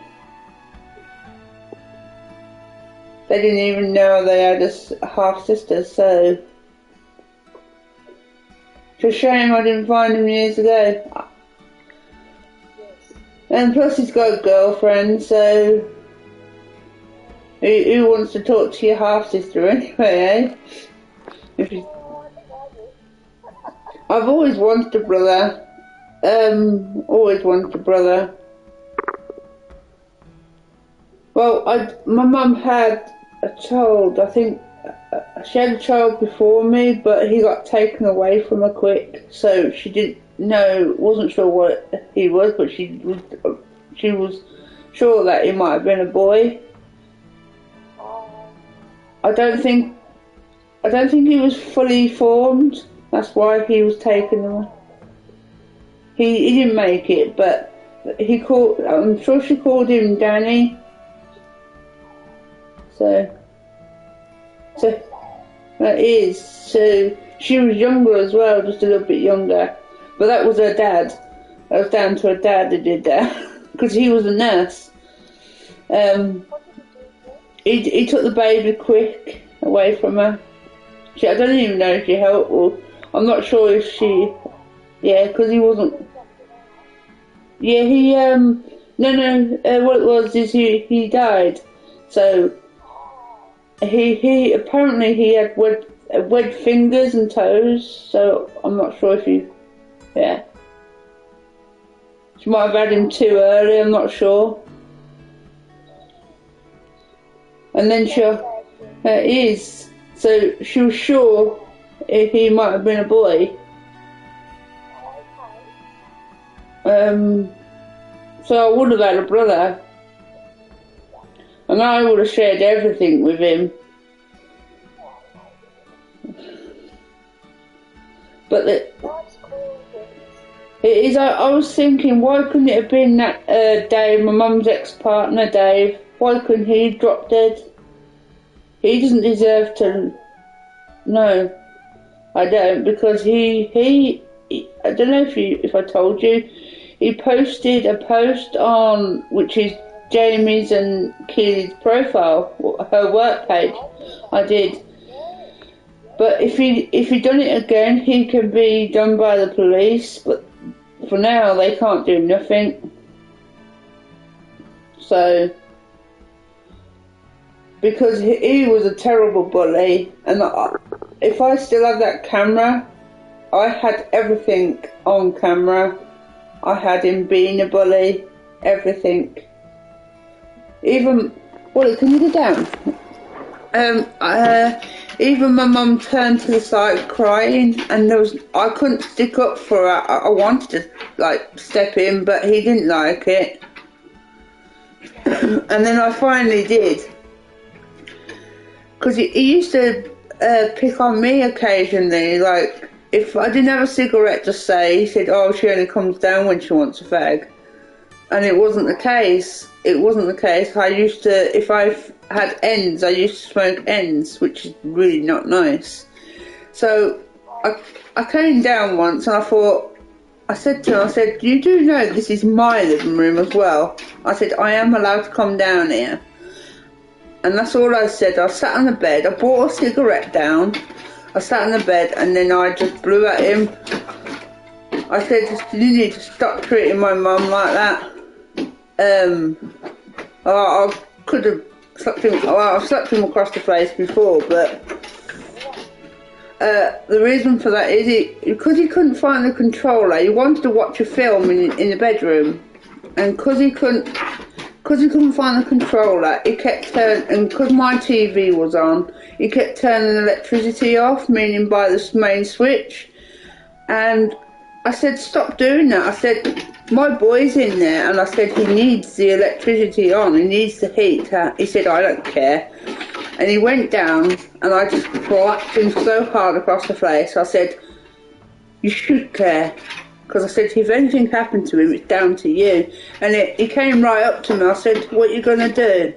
They didn't even know they had a half sister, so it's a shame I didn't find him years ago. And plus he's got a girlfriend, so who wants to talk to your half sister anyway, eh? I've always wanted a brother. Well, my mum had a child. I think she had a child before me, but he got taken away from her quick, so she wasn't sure what he was, but she was sure that he might have been a boy. I don't think he was fully formed. That's why he was taken away. He didn't make it, but I'm sure she called him Danny. So that is. So she was younger as well, just a little bit younger. But that was her dad. That was down to her dad that did that, because he was a nurse. He took the baby quick away from her. I don't even know if she helped. Or I'm not sure if she. Yeah, because he wasn't. Yeah, he no. What it was is he died. So he apparently he had webbed fingers and toes. So I'm not sure if he. Yeah. She might have had him too early, I'm not sure. And then it is. So she was sure he might have been a boy. So I would have had a brother. And I would have shared everything with him. But it is, I was thinking, why couldn't it have been that Dave, my mum's ex-partner, Dave? Why couldn't he drop dead? He doesn't deserve to. No, I don't, because he I don't know if I told you, he posted a post on, which is Jamie's and Keely's profile, her work page. I did. But if he done it again, he can be done by the police. But for now, they can't do nothing. So, because he was a terrible bully, and if I still have that camera, I had everything on camera. I had him being a bully, everything. Even, Wally, can you get down? Even my mum turned to the side crying, and I couldn't stick up for her. I wanted to step in, but he didn't like it. And then I finally did, because he used to pick on me occasionally. Like if I didn't have a cigarette to say, he said, "Oh, she only comes down when she wants a fag," and it wasn't the case. It wasn't the case. I used to, if I had ends, I used to smoke ends, which is really not nice. So I came down once and I said to him, you do know this is my living room as well? I said, I am allowed to come down here. And that's all I said. I sat on the bed, I brought a cigarette down, I sat on the bed, and then I just blew at him. I said, you need to stop treating my mum like that. I could have slapped him. Well, I've slapped him across the face before, but the reason for that is because he couldn't find the controller. He wanted to watch a film in the bedroom, and because he couldn't find the controller, he kept turning. And because my TV was on, he kept turning the electricity off, meaning by the main switch. And I said, stop doing that. I said, my boy's in there, and I said, he needs the electricity on, he needs the heat. He said, I don't care. And he went down, and I just slapped him so hard across the face. I said, you should care. Because I said, if anything happened to him, it's down to you. And he came right up to me. I said, what are you going to do?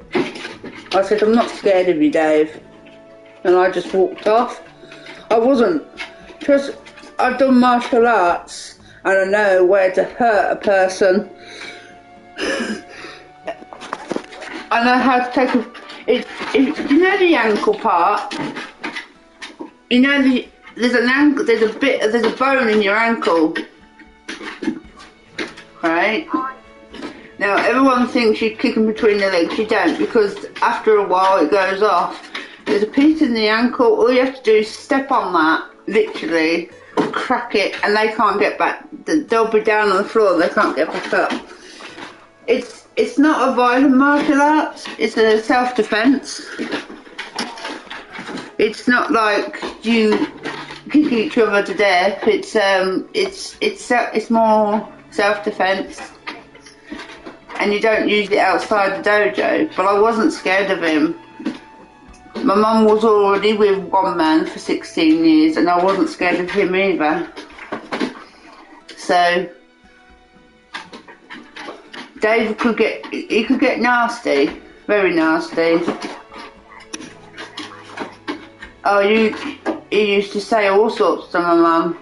I said, I'm not scared of you, Dave. And I just walked off. I wasn't. Because I've done martial arts, and I know where to hurt a person. I know how to take you know the ankle part? You know there's a bone in your ankle. Right? Now everyone thinks you kick them between the legs. You don't, because after a while it goes off. There's a piece in the ankle. All you have to do is step on that, literally, crack it, and they can't get back. They'll be down on the floor, they can't get back up. It's not a violent martial arts, it's a self-defense. It's not like you kick each other to death. It's more self-defense, and you don't use it outside the dojo. But I wasn't scared of him. My mum was already with one man for 16 years, and I wasn't scared of him either. So Dave could get nasty, very nasty. Oh, he used to say all sorts to my mum.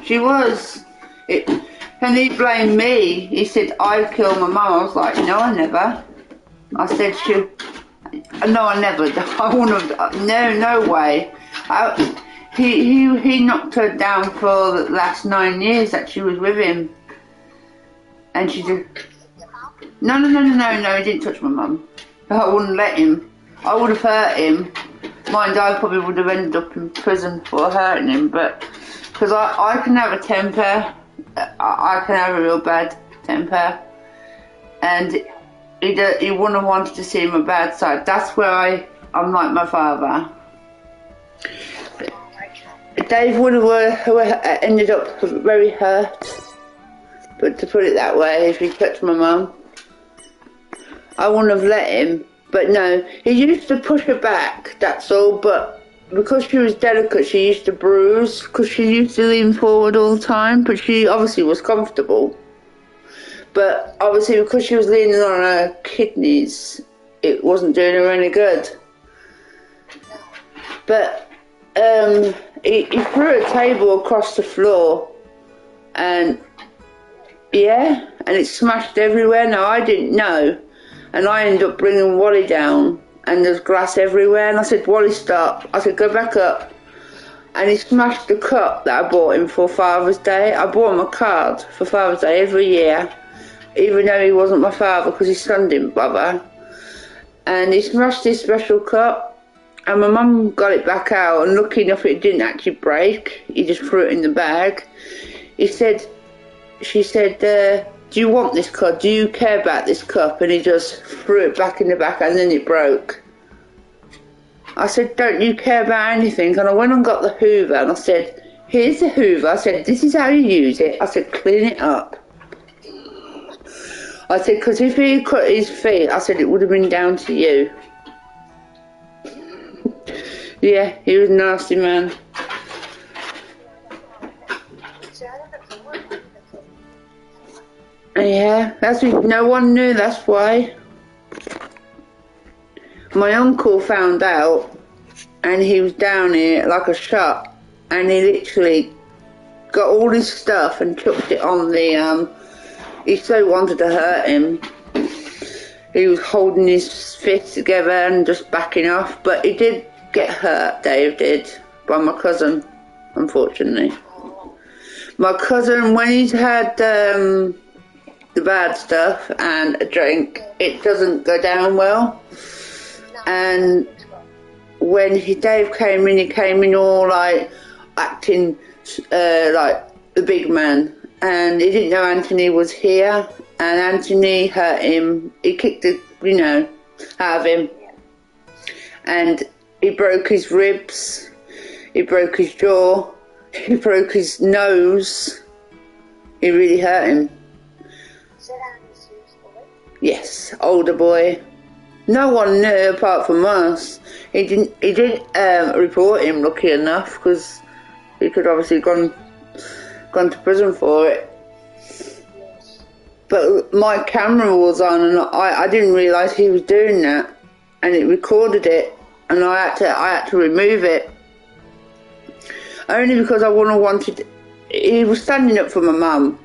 She was, and he blamed me. He said, I killed my mum. I was like, no, I never. I said, no, I never. I wouldn't have, no way. He knocked her down for the last 9 years that she was with him. And she said, no, he didn't touch my mum. I wouldn't let him. I would have hurt him. Mind, I probably would have ended up in prison for hurting him, but because I can have a temper, I can have a real bad temper, and he wouldn't have wanted to see my bad side. That's where I'm like my father. Dave would have ended up very hurt, but to put it that way, if he touched my mum, I wouldn't have let him. But no, he used to push her back, that's all, but because she was delicate, she used to bruise, because she used to lean forward all the time, but she obviously was comfortable. But obviously because she was leaning on her kidneys, it wasn't doing her any good. But he threw a table across the floor, and yeah, and it smashed everywhere. Now I didn't know, and I ended up bringing Wally down, and there's glass everywhere, and I said, Wally, stop. I said, go back up. And he smashed the cup that I bought him for Father's Day. I bought him a card for Father's Day every year, even though he wasn't my father, because his son didn't bother. And he smashed this special cup, and my mum got it back out, and lucky enough it didn't actually break. He just threw it in the bag. She said, do you want this cup? Do you care about this cup? And he just threw it back in the back, and then it broke. I said, don't you care about anything? And I went and got the Hoover, and I said, here's the Hoover. I said, this is how you use it. I said, clean it up. I said, because if he cut his feet, I said, it would have been down to you. Yeah, he was a nasty man. Yeah, no one knew, that's why. My uncle found out, and he was down here like a shot, and he literally got all his stuff and chucked it on the, he so wanted to hurt him. He was holding his fists together and just backing off, but he did get hurt, Dave did, by my cousin, unfortunately. My cousin, when he's had the bad stuff and a drink, it doesn't go down well. And when Dave came in, he came in all like acting like the big man, and he didn't know Anthony was here, and Anthony hurt him. He kicked the, out of him, and he broke his ribs, he broke his jaw, he broke his nose. He really hurt him. Yes, older boy. No one knew apart from us. He didn't report him, lucky enough, because he could obviously gone to prison for it. But my camera was on, and I didn't realise he was doing that, and it recorded it, and I had to remove it. Only because I wouldn't have wanted. He was standing up for my mum,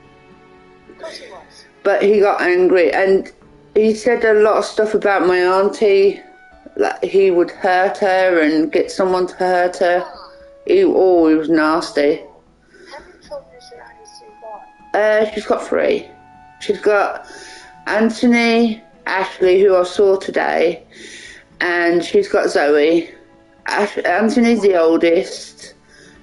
but he got angry, and he said a lot of stuff about my auntie, like he would hurt her and get someone to hurt her. He was nasty. How many children has your auntie got? She's got 3. She's got Anthony, Ashley, who I saw today, and she's got Zoe. Anthony's the oldest,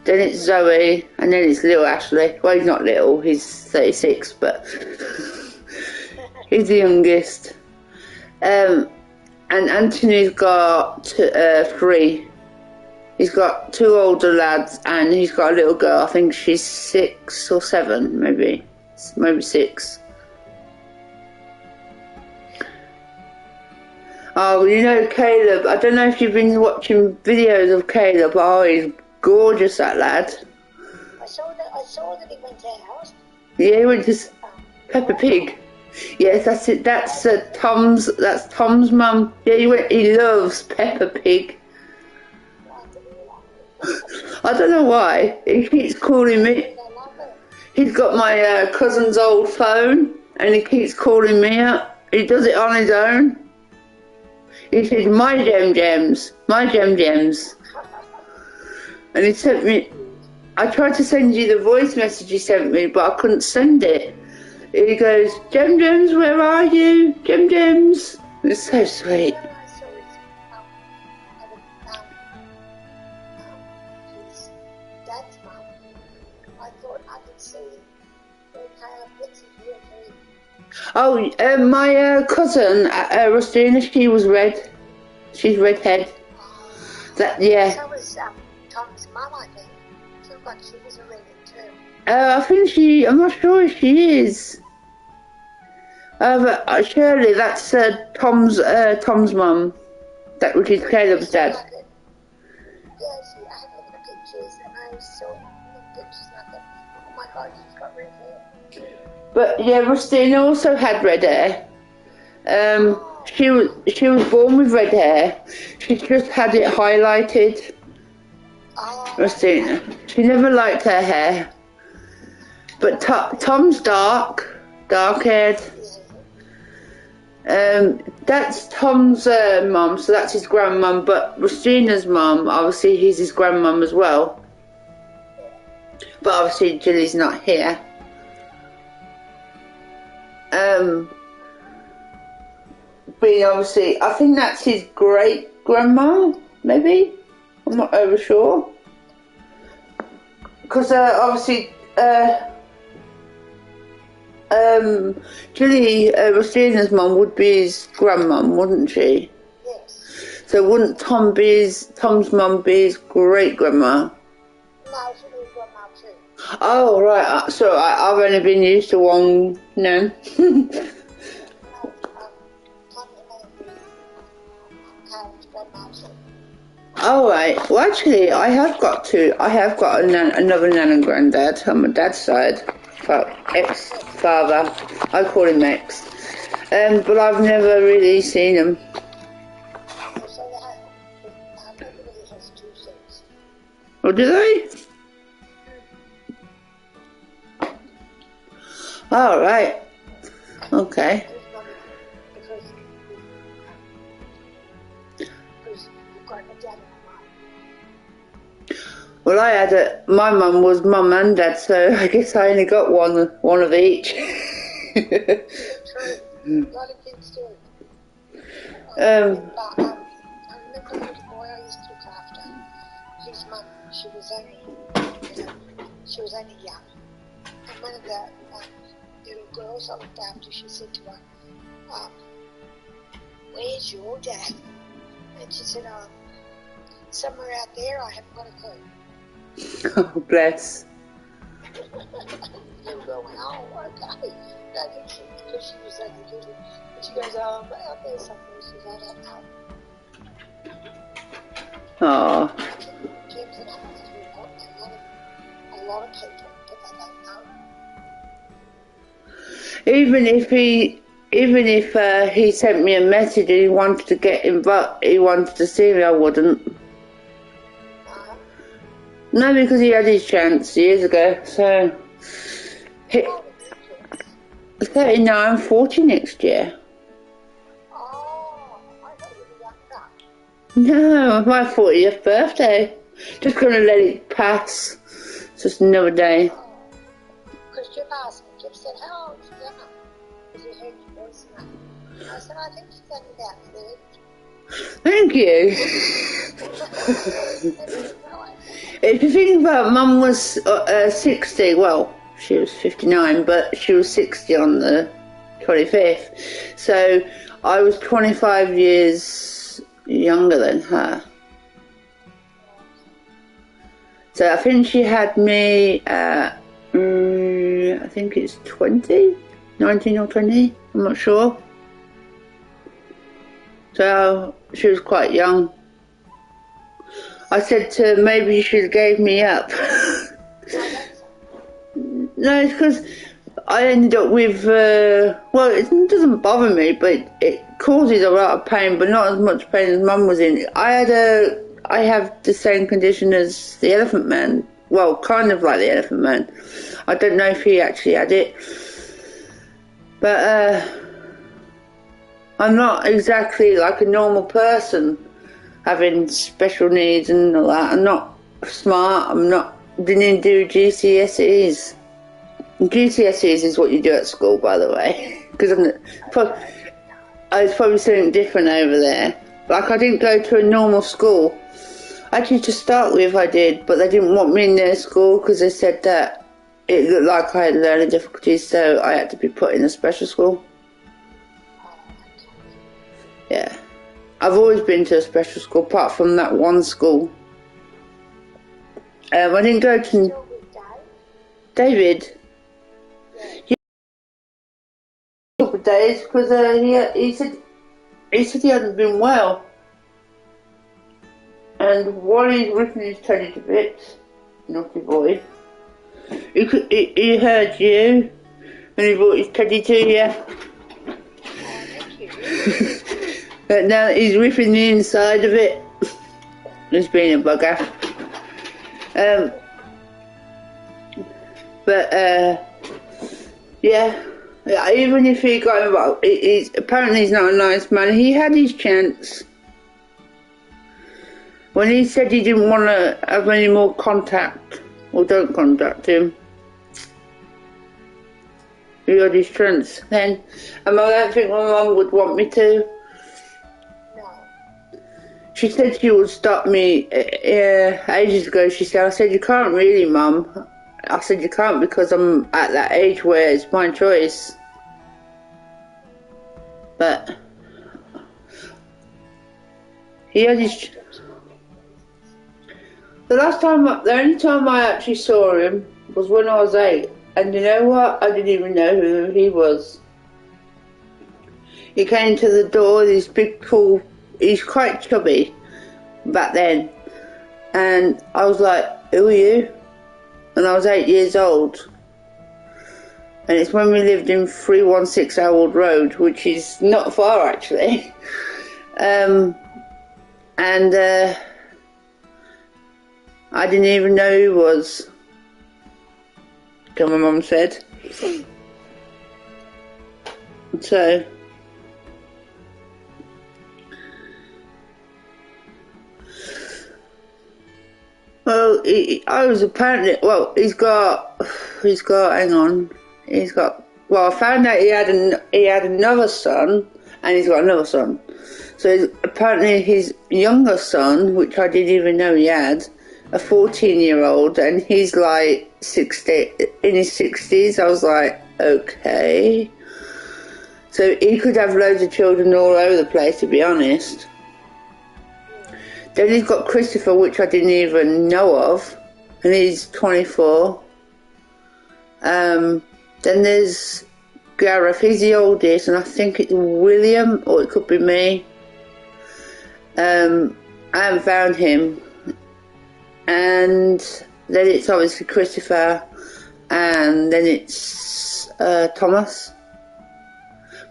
then it's Zoe, and then it's little Ashley. Well, he's not little, he's 36, but he's the youngest. And Anthony's got 3. He's got 2 older lads, and he's got a little girl. I think she's 6 or 7, maybe 6. Oh, Caleb. I don't know if you've been watching videos of Caleb. Oh, he's gorgeous, that lad. I saw that he went to a house. Yeah, he went to Peppa Pig. Yes, that's it. That's Tom's mum. Yeah, he loves Peppa Pig. I don't know why. He keeps calling me. He's got my cousin's old phone, and he keeps calling me up. He does it on his own. He says, my Gem-Gems, my Gem-Gems. And he sent me, I tried to send you the voice message he sent me, but I couldn't send it. He goes, Gem-Gems, where are you? Gem-Gems. It's so sweet. His dad's mum. I thought I could see Oh, my cousin, Rustina, she was red. She's redhead. Yeah. So was Tom's mum, I think. Looked like she was a redhead too. I think I'm not sure if she is. But surely that's Tom's mum. That which is Caleb's dad. Yeah, I had a look at the pictures and I saw the pictures and I thought, oh my god, she's got red hair. But yeah, Rustina also had red hair. She was born with red hair. She just had it highlighted. Rustina. She never liked her hair. But Tom's dark-haired. That's Tom's mum, so that's his grandmum. But Rustina's mum, obviously, he's his grandmum as well. But obviously, Jilly's not here. Being obviously, I think that's his great grandma, maybe. I'm not over sure. Because obviously, Jilly, Rustina's mum would be his grandmum, wouldn't she? Yes. So wouldn't Tom's mum be his great grandma? No, she was grandma too. Oh right, so I've only been used to one nan. All right. Well, actually, I have got another nan and granddad on my dad's side, ex-father. I call him ex. But I've never really seen him. Oh, do they? All right. Okay. Well, my mum was mum and dad, so I guess I only got one of each. A lot of kids do. I remember the little boy I used to look after. His mum, she was only young. And one of the little girls I looked after, she said to her, where's your dad? And she said, somewhere out there, I haven't got a clue. Oh, bless. You were going, oh, okay. Because she was only little. And she goes, out there somewhere. She says, I don't know. Oh. James and Alex do a lot of people, but they don't know. Even if he sent me a message and he wanted to get involved, he wanted to see me, I wouldn't. No, because he had his chance years ago, so... 39, 40 next year. Oh, I thought you were younger. No, my 40th birthday. Just gonna let it pass. It's just another day. Because Jim asked me, Jim said, how old is Gemma? Because he heard your voice and I said, I think she's only about 30. Thank you. If you think about Mum was 60, well, she was 59, but she was 60 on the 25th. So I was 25 years younger than her. So I think she had me at, I think it's 20, 19 or 20, I'm not sure. So she was quite young. I said to her, maybe you should have gave me up. No, it's because I ended up with, well, it doesn't bother me, but it causes a lot of pain, but not as much pain as Mum was in. I have the same condition as the Elephant Man. Well, kind of like the Elephant Man. I don't know if he actually had it. But, I'm not exactly like a normal person, having special needs and all that. I'm not smart. Didn't do GCSEs. GCSEs is what you do at school, by the way. Because I was probably something different over there. Like, I didn't go to a normal school. Actually, to start with, I did, but they didn't want me in their school because they said that it looked like I had learning difficulties, so I had to be put in a special school. I've always been to a special school, apart from that one school. I didn't go to David. Yeah. A couple of days because he said he hadn't been well, and while he's ripping his teddy to bits, naughty boy, he heard you, and he brought his teddy to you. But now he's ripping the inside of it. He's being a bugger. Yeah, even if he got involved, apparently he's not a nice man. He had his chance. When he said he didn't want to have any more contact, or don't contact him, he had his chance then. And I don't think my mum would want me to. She said she would stop me ages ago. She said, I said, you can't really, Mum. I said, you can't because I'm at that age where it's my choice. But he had his... The only time I actually saw him was when I was 8. And you know what? I didn't even know who he was. He came to the door with his big, tall... He's quite chubby back then, and I was like, who are you? And I was 8 years old, and it's when we lived in 316 Howard Road, which is not far actually. I didn't even know who he was, so my mum said. So well, I was apparently, well, he's got, hang on, well, I found out he had another son, and he's got another son. So apparently his younger son, which I didn't even know he had, a 14-year-old, and he's like 60, in his 60s. I was like, okay. So he could have loads of children all over the place, to be honest. Then he's got Christopher, which I didn't even know of, and he's 24. Then there's Gareth, he's the oldest, and I think it's William, or it could be me. I haven't found him. And then it's obviously Christopher, and then it's Thomas.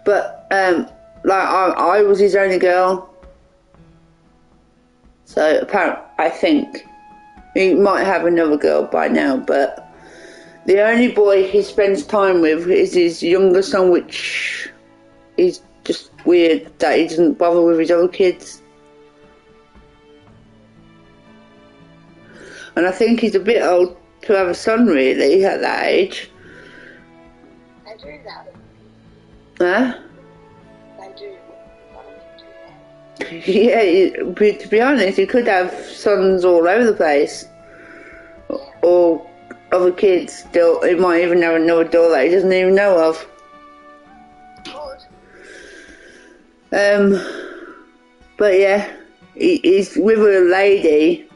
But I was his only girl. So apparently, I think he might have another girl by now, but the only boy he spends time with is his younger son, which is just weird that he doesn't bother with his other kids. And I think he's a bit old to have a son, really, at that age. I do that. Huh? I do. Yeah, to be honest, he could have sons all over the place. Or other kids still. He might even have another door that he doesn't even know of. But yeah, he's with a lady.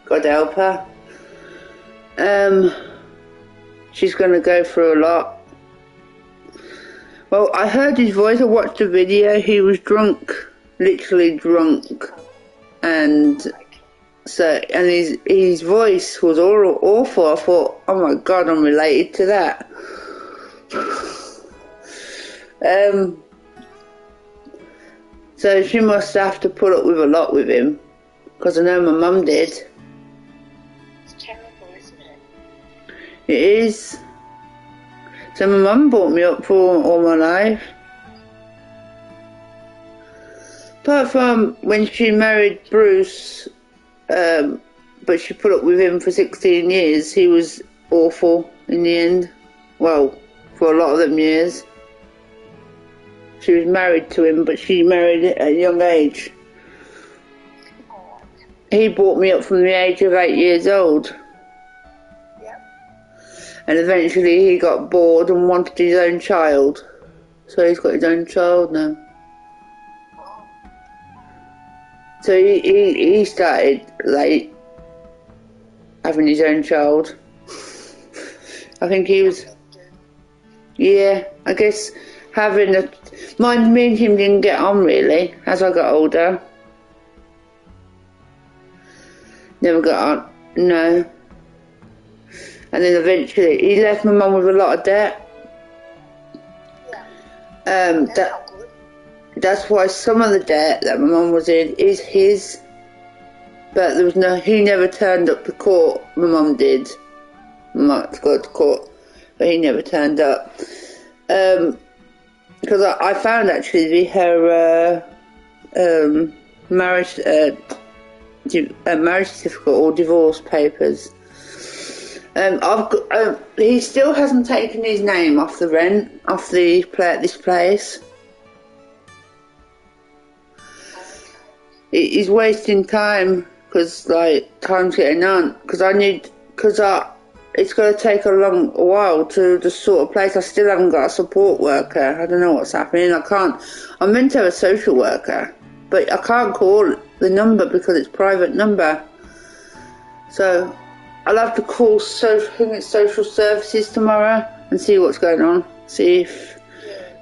God help her. She's going to go through a lot. Well, I heard his voice. I watched the video. He was drunk, literally drunk, and his voice was all awful. I thought, oh my God, I'm related to that. So she must have to put up with a lot with him, because I know my mum did. It's terrible, isn't it? It is. So my mum brought me up for all my life. Apart from when she married Bruce, but she put up with him for 16 years. He was awful in the end. Well, for a lot of them years. She was married to him, but she married at a young age. He brought me up from the age of 8 years old. And eventually he got bored and wanted his own child. So he's got his own child now. So he started late having his own child. I think he was, yeah, I guess having a, me and him didn't get on really as I got older. Never got on, no. And then eventually he left my mum with a lot of debt. That's why some of the debt that my mum was in is his, but there was he never turned up to court. My mum did. My mum had to go to court, but he never turned up. Because I found actually her marriage certificate or divorce papers. He still hasn't taken his name off the rent, off this place. He's wasting time because time's getting on. Because it's going to take a while to just sort a place. I still haven't got a support worker. I don't know what's happening. I'm meant to have a social worker, but I can't call the number because it's a private number. So I'll have to call social services tomorrow and see what's going on. See if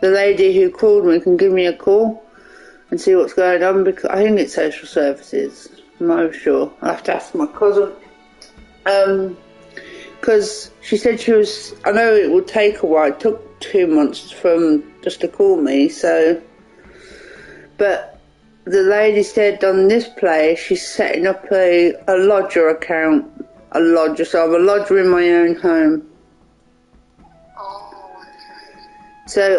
the lady who called me can give me a call and see what's going on, because I think it's social services. I'm not sure. I'll have to ask my cousin. Because she said I know it would take a while. It took 2 months just to call me, so. But the lady said on this place she's setting up a lodger account. A lodger, so I'm a lodger in my own home. So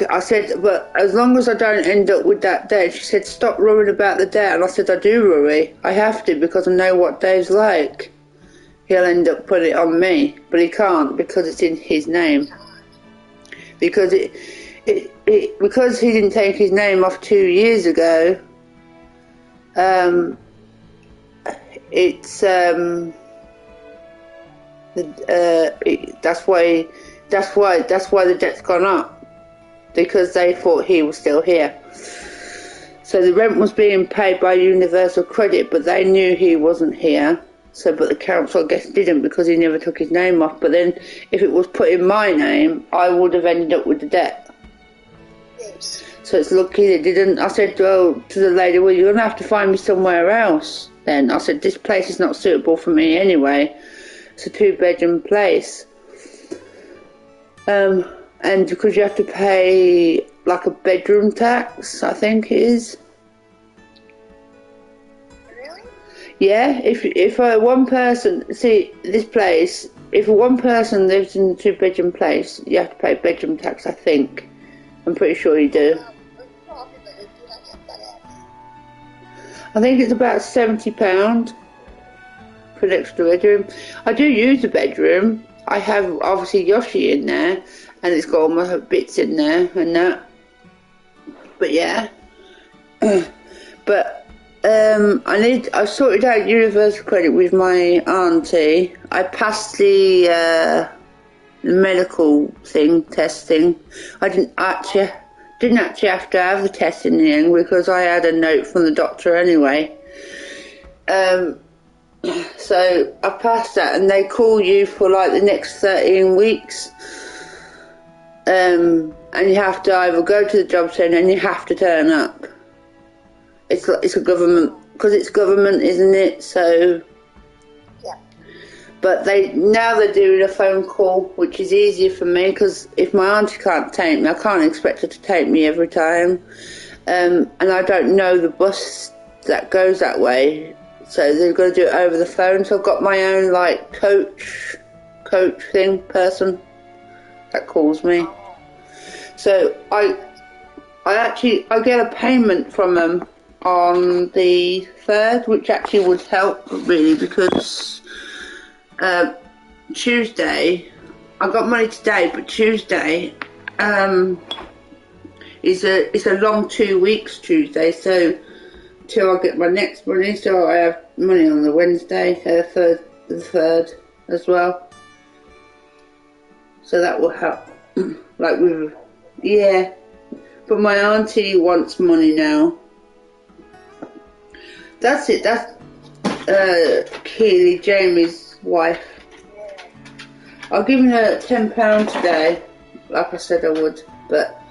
I said, but as long as I don't end up with that debt, she said, stop worrying about the debt. And I said, I do worry. I have to, because I know what Dave's like. He'll end up putting it on me, but he can't because it's in his name. Because because he didn't take his name off 2 years ago. That's why the debt's gone up, because they thought he was still here. So the rent was being paid by Universal Credit, but they knew he wasn't here. So, but the council, I guess, didn't, because he never took his name off. But then, if it was put in my name, I would have ended up with the debt. Yes. So it's lucky they didn't. I said, to the lady, well, you're going to have to find me somewhere else. Then I said, this place is not suitable for me anyway. It's a 2-bedroom place. And because you have to pay like a bedroom tax, I think it is. Really? Yeah, if one person, see this place, if one person lives in a 2-bedroom place, you have to pay bedroom tax, I think. I'm pretty sure you do. I think it's about £70 for an extra bedroom. I do use the bedroom. I have obviously Yoshi in there, and it's got all my bits in there and that. But yeah, but I sorted out Universal Credit with my auntie. I passed the medical testing. I didn't actually have to have the test in the end, because I had a note from the doctor anyway. So I passed that, and they call you for like the next 13 weeks. And you have to either go to the job centre and you have to turn up. It's a government, because it's government, isn't it? So yeah. But now they're doing a phone call, which is easier for me, because if my auntie can't take me, I can't expect her to take me every time. And I don't know the bus that goes that way, so they've got to do it over the phone. So I've got my own like coach person that calls me. So I get a payment from them on the 3rd, which actually would help really, because Tuesday, I got money today, but Tuesday is a long 2 weeks Tuesday, so till I get my next money, so I have money on the Wednesday, the 3rd as well. So that will help. Like with, yeah. But my auntie wants money now. That's it. That's Keely, Jamie's wife. I've given her £10 today, like I said I would, but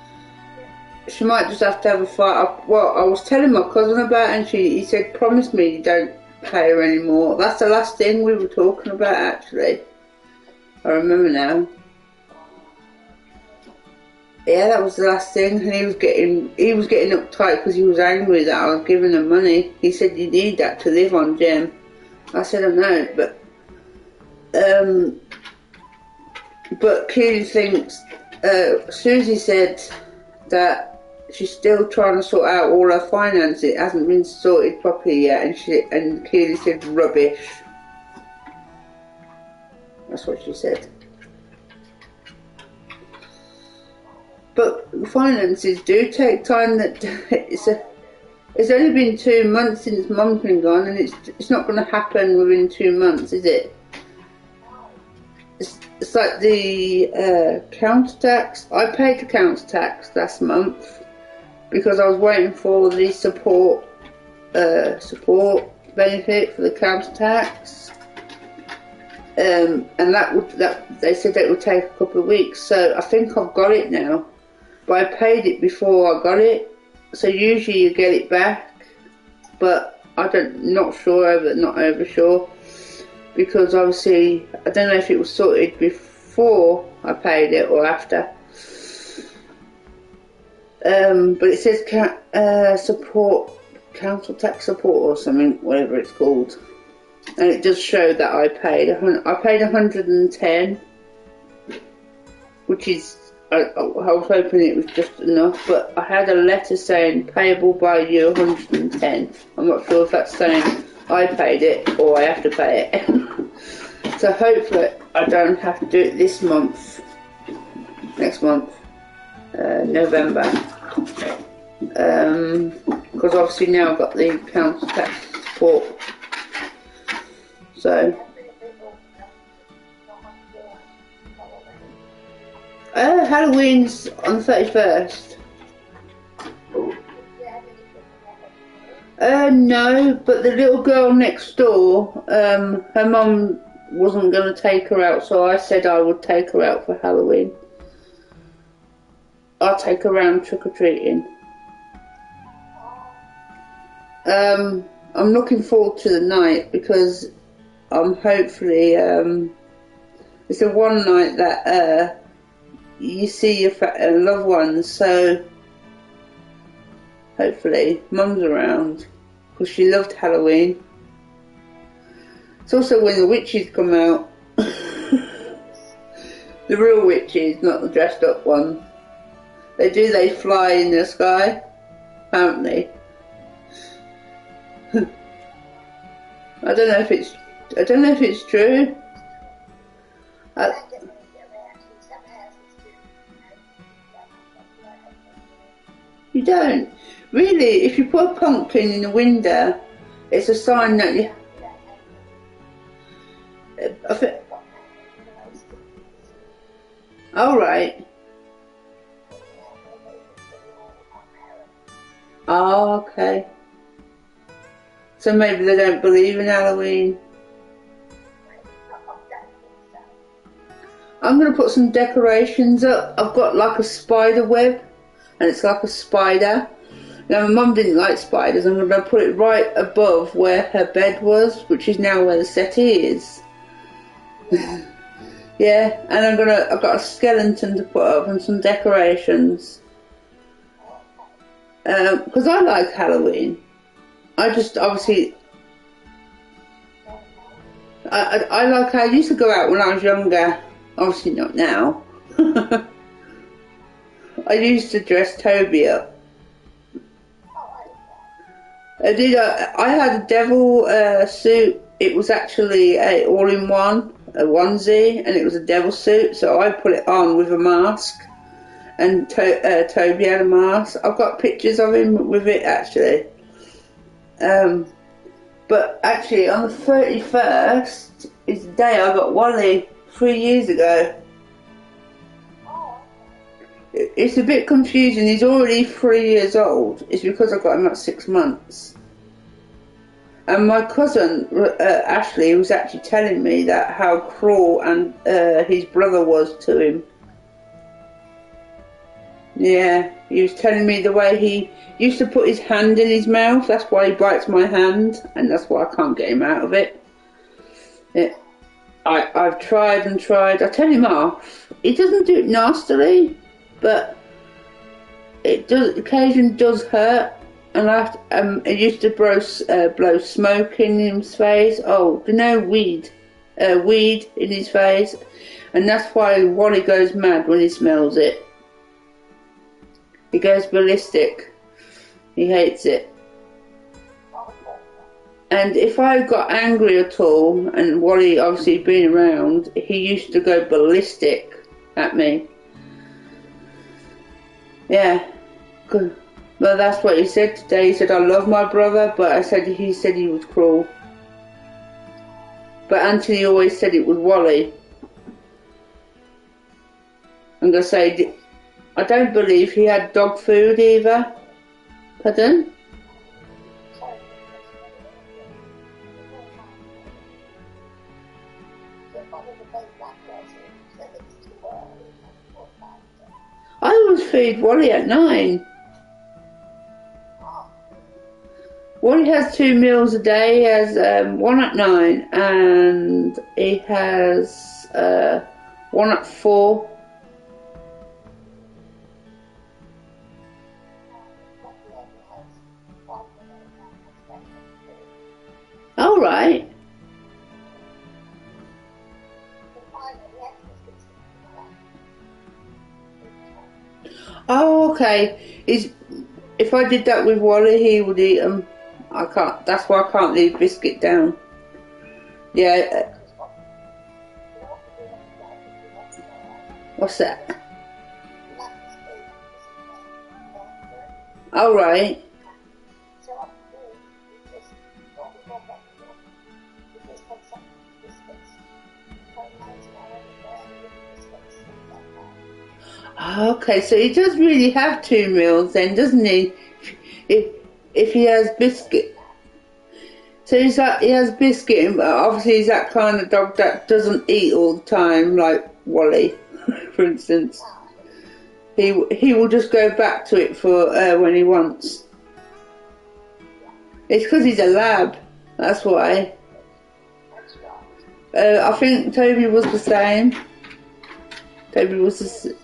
she might just have to have a fight. Well, I was telling my cousin about it, and he said, promise me you don't pay her anymore. That's the last thing we were talking about, actually. I remember now. Yeah, that was the last thing, and he was getting uptight because he was angry that I was giving him money. He said, you need that to live on, Jim. I said, I know, but Keely thinks, Susie said that she's still trying to sort out all her finances. It hasn't been sorted properly yet, and Keely said, rubbish. That's what she said. But finances do take time. It's only been 2 months since Mum's been gone, and it's not going to happen within 2 months, is it? It's like the council tax. I paid the council tax last month because I was waiting for the support benefit for the council tax, and that they said that would take a couple of weeks. So I think I've got it now. But I paid it before I got it, so usually you get it back, but not over sure, because obviously I don't know if it was sorted before I paid it or after. But it says support, council tax support or something, whatever it's called, and it does show that I paid 110, which is. I was hoping it was just enough, but I had a letter saying payable by you 110. I'm not sure if that's saying I paid it or I have to pay it. So hopefully I don't have to do it this month, next month, November. Because obviously now I've got the council tax support. So. Halloween's on the 31st. No, but the little girl next door, her mum wasn't going to take her out, so I said I would take her out for Halloween. I'll take her around trick-or-treating. I'm looking forward to the night because I'm hopefully, it's the one night that, you see your loved ones, so hopefully Mum's around because she loved Halloween. It's also when the witches come out. The real witches, not the dressed up ones. They fly in the sky, apparently. I don't know if it's true. You don't? Really? If you put a pumpkin in the window, it's a sign that you... All right. Oh, okay. So maybe they don't believe in Halloween. I'm going to put some decorations up. I've got like a spider web. And it's like a spider. Now my mum didn't like spiders. I'm going to put it right above where her bed was, which is now where the settee is. Yeah, and I've got a skeleton to put up and some decorations. Because I like Halloween. I just obviously I like how I used to go out when I was younger. Obviously not now. I used to dress Toby up. I did. I had a devil suit. It was actually a all-in-one, a onesie, and it was a devil suit. So I put it on with a mask, and Toby had a mask. I've got pictures of him with it actually. But actually, on the 31st is the day I got Wally 3 years ago. It's a bit confusing. He's already 3 years old. It's because I got him at 6 months. And my cousin Ashley was actually telling me that how cruel and his brother was to him. Yeah, he was telling me the way he used to put his hand in his mouth. That's why he bites my hand, and that's why I can't get him out of it. I've tried and tried. I tell him off. He doesn't do it nastily, but it does. Occasionally does hurt. And it used to blow smoke in his face. Oh, you know, weed in his face, and that's why Wally goes mad when he smells it. He goes ballistic. He hates it. And if I got angry at all, and Wally obviously been around, he used to go ballistic at me. Yeah, good. Well, that's what he said today. He said, I love my brother, but he said he was cruel. But Anthony always said it was Wally. I'm going to say, I don't believe he had dog food either. Pardon? I always feed Wally at 9. Wally has 2 meals a day. He has one at 9 and he has one at 4. All right. Oh, okay. If I did that with Wally, he would eat them. I can't. That's why I can't leave Biscuit down. Yeah. What's that? All right. Okay, so he does really have 2 meals then, doesn't he? If he has Biscuit. So he has Biscuit, but obviously he's that kind of dog that doesn't eat all the time, like Wally, for instance. He will just go back to it for when he wants. It's because he's a lab, that's why. I think Toby was the same. Toby was the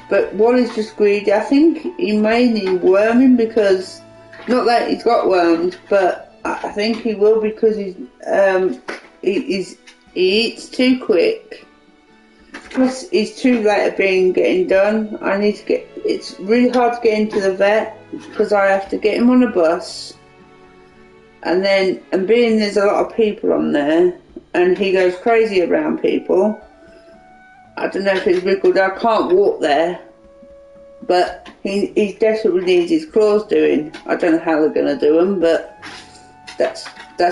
but Wally's just greedy. I think he may need worming because, not that he's got worms, but I think he will because he eats too quick. Plus, he's too late at getting done. It's really hard to get into the vet because I have to get him on a bus, and being there's a lot of people on there, and he goes crazy around people. I don't know if it's really good. I can't walk there, but he desperately needs his claws doing. I don't know how they're going to do them, but that's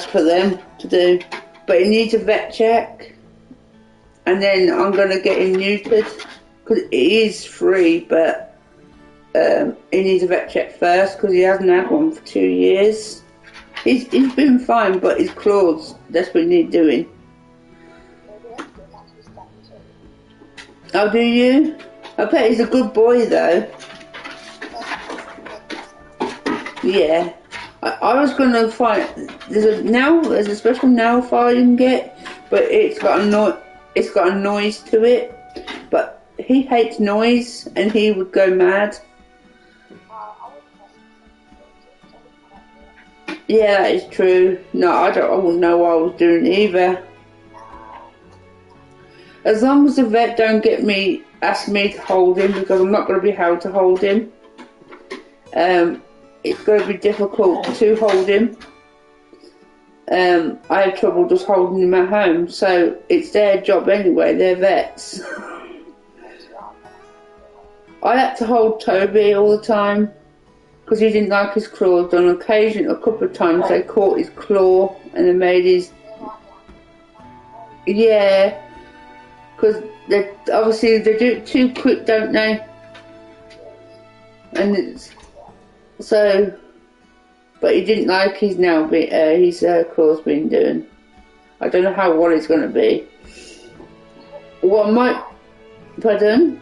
for them to do. But he needs a vet check, and then I'm going to get him neutered because it is free, but he needs a vet check first because he hasn't had one for 2 years. He's been fine, but his claws desperately need doing. Oh, do you? I bet he's a good boy, though. Yeah. I was going to find... There's a special nail file you can get, but it's got a noise to it. But he hates noise, and he would go mad. Yeah, that is true. No, I wouldn't know what I was doing either. As long as the vet don't ask me to hold him, because I'm not going to be able to hold him. It's going to be difficult to hold him. I have trouble just holding him at home, so it's their job anyway, they're vets. I had to hold Toby all the time, because he didn't like his claws. On occasion, a couple of times, they caught his claw, and they made his... Yeah. Because obviously they do it too quick, don't they? And but but he didn't like his claws being doing. I don't know how Wally's going to be. What might... Pardon?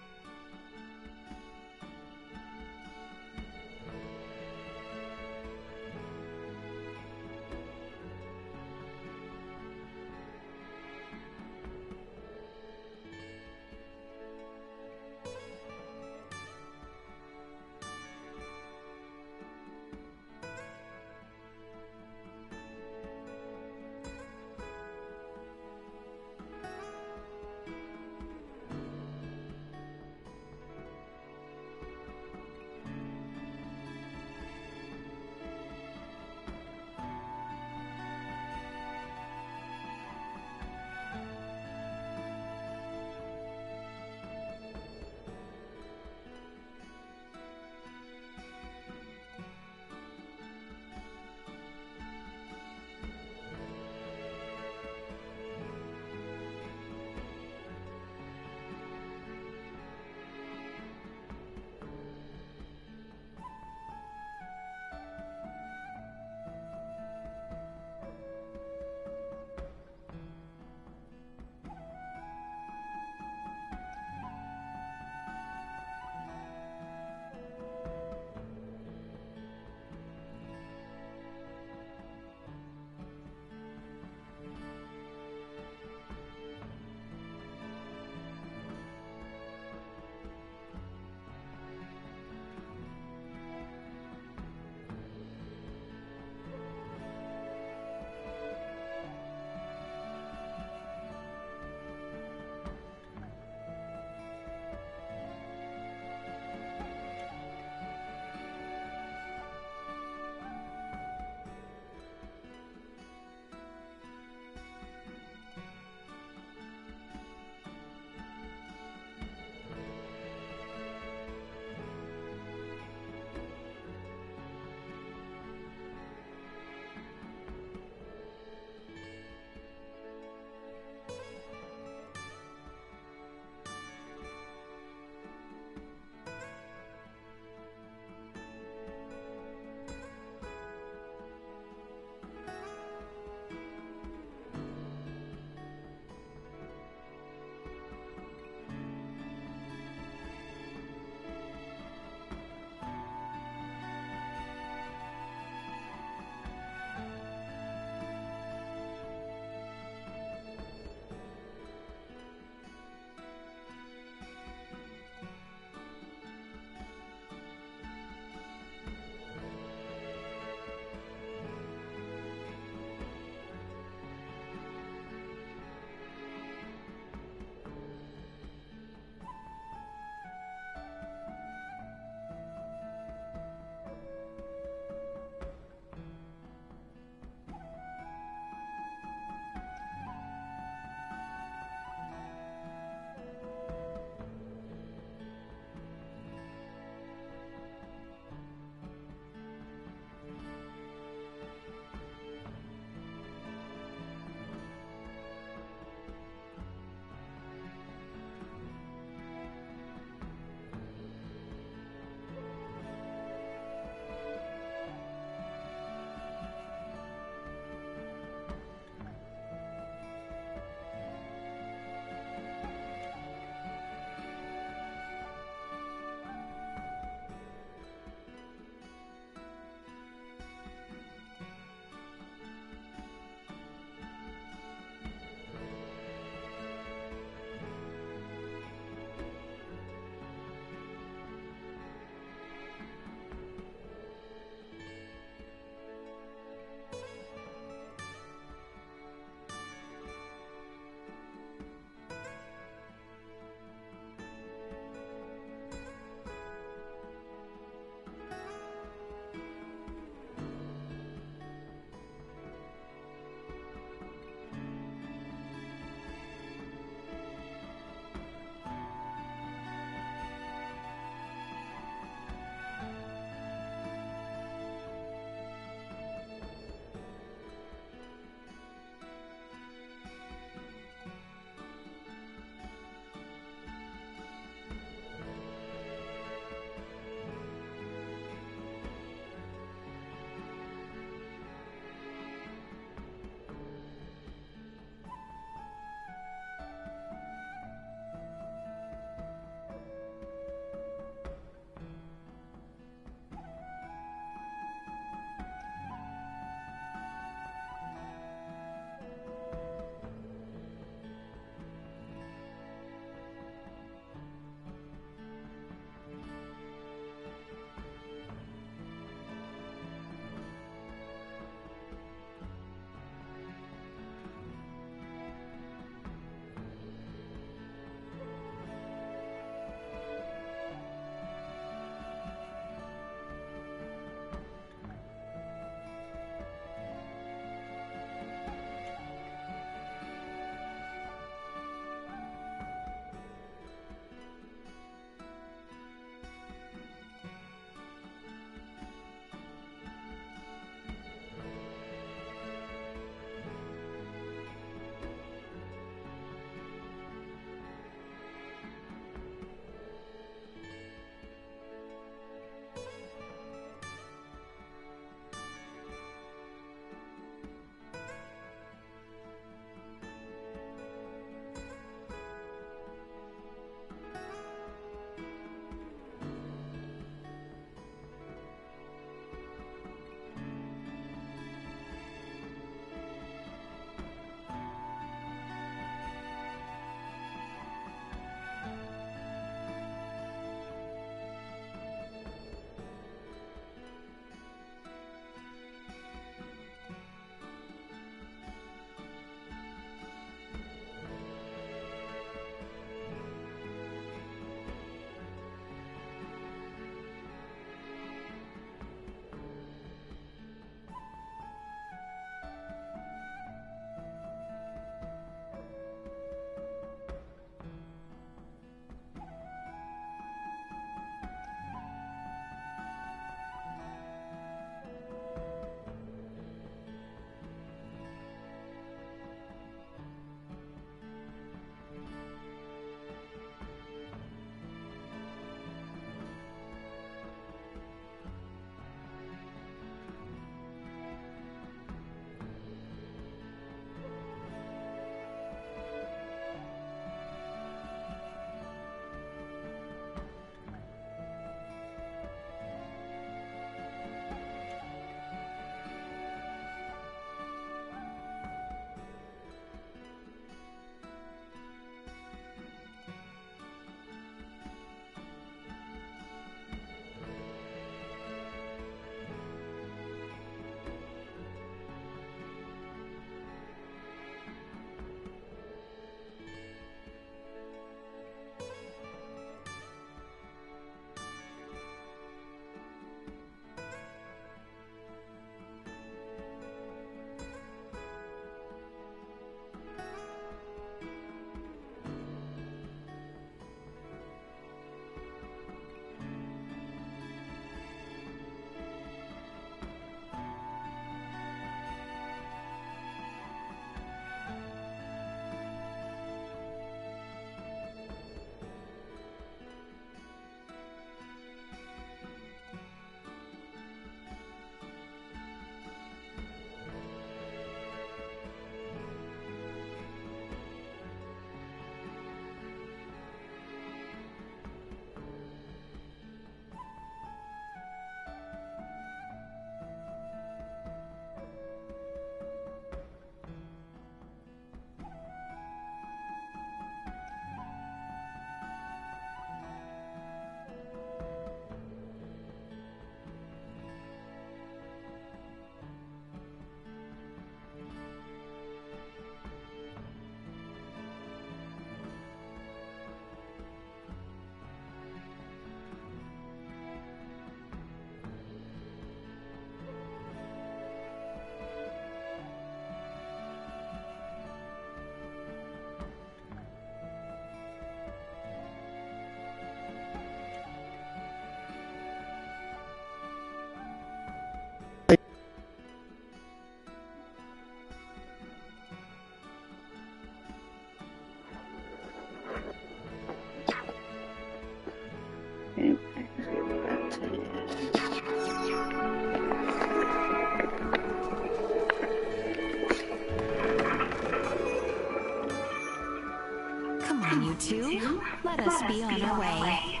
you two. Let us be on our way.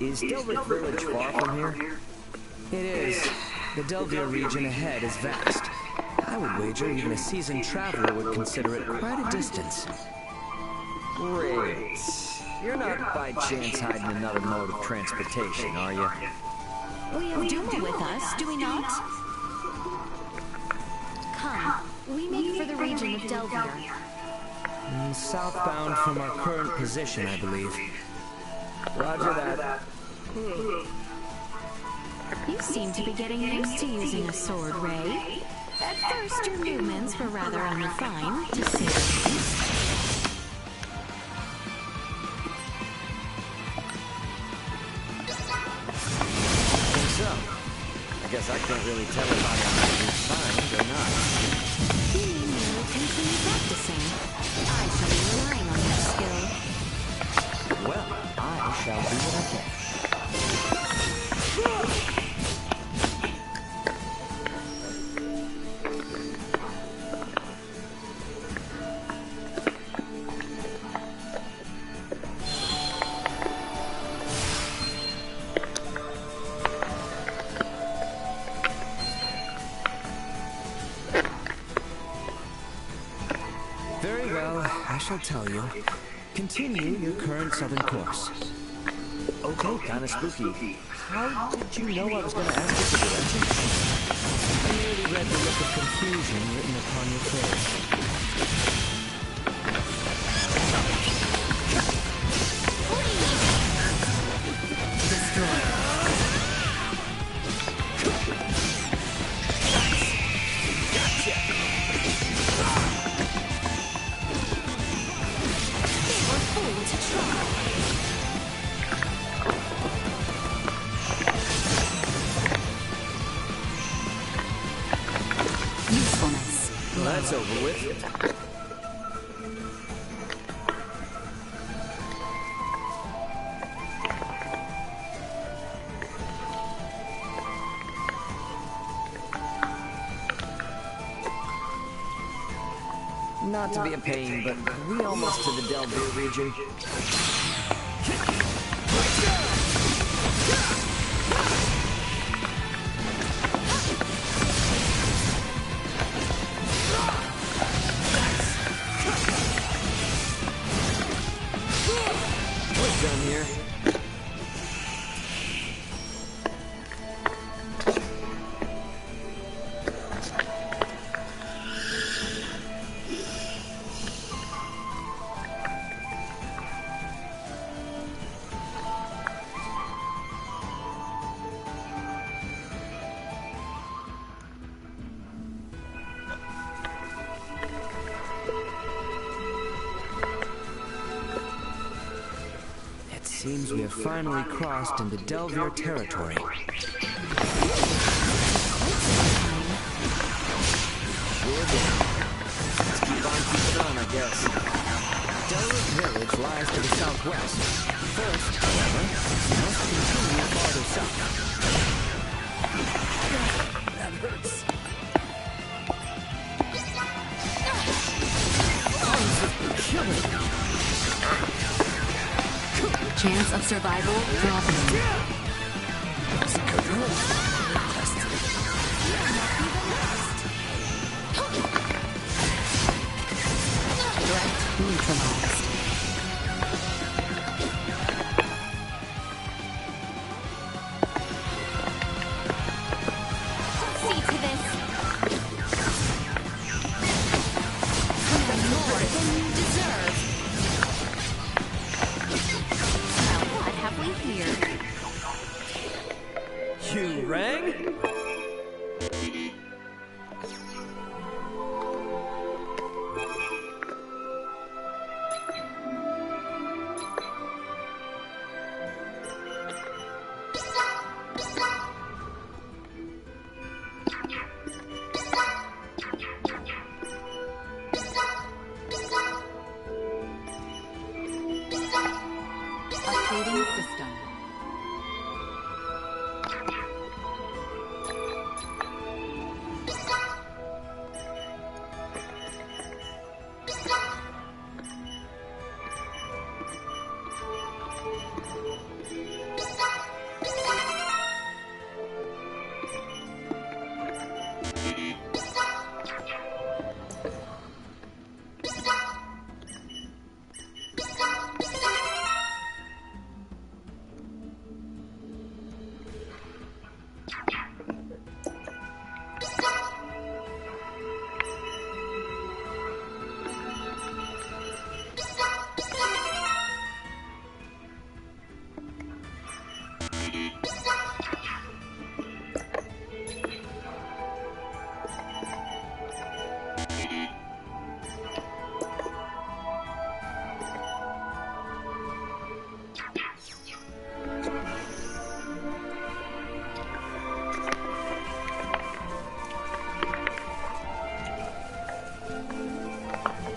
Is Delric Village far from here? It is. The Delvir region ahead is vast. I would wager even a seasoned traveler would consider it quite a distance. Great. You're not by chance hiding another mode of transportation, are you? We have Duma with us, do we not? Come, we make for the region of Delvir. Southbound from our current position, I believe. Roger that. You seem to be getting used to using a sword, Ray. At first, your movements were rather unrefined, to say the least. So, I guess I can't really tell if I'm refined or not. You mean you will continue practicing? I shall be relying on your skill. Well, I shall do what I can. Very well, I shall tell you. Continue your current southern course. Okay, kinda spooky. How did you know I was gonna ask you for directions? I merely read the look of confusion written upon your face. That's over with. Not to be a pain, but are we almost to the Delvir region? Done here. Seems we have finally crossed into Delvir territory. Sure did. Let's keep on keeping on, I guess. Delric Village lies to the southwest. First, however, we must continue farther south. That hurts. Chance of survival dropping. Threat neutralized. See to this. You have more than you deserve. Now what have we here? You rang?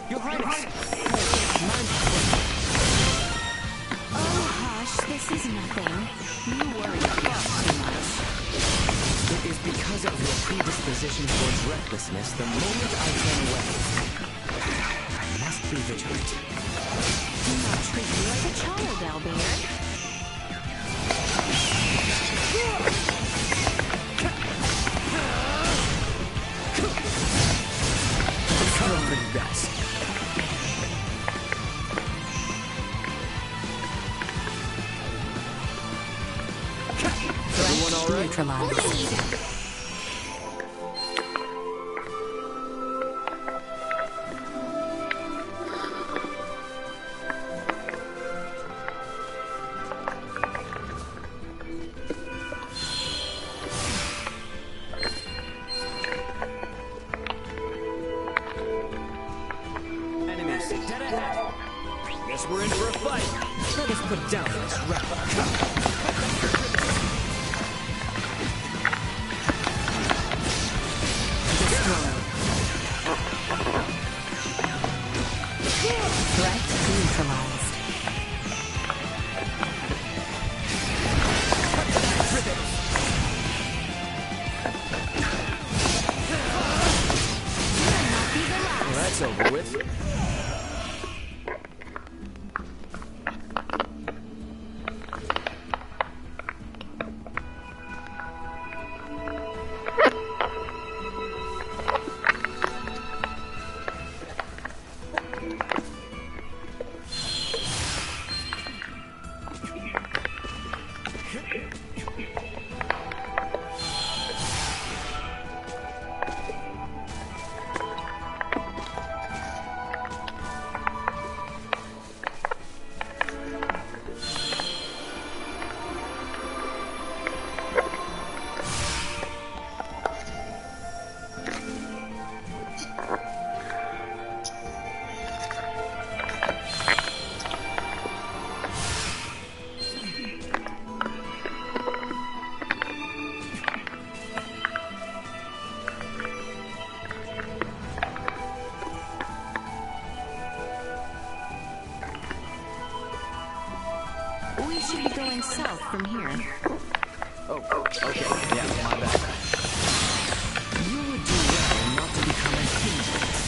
Your Highness! Oh, hush, this is nothing. You worry far too much. It is because of your predisposition towards recklessness the moment I turn away. I must be vigilant. Do not treat you like a child, Albert. Covering best. Everyone all right? Neutralized. Enemies, dead ahead. Guess we're in for a fight. Let us put down this rebel. Threat neutralized. Well, that's over with. We should be going south from here. Oh, okay. Yeah, my bad. You would do well not to become a hindrance.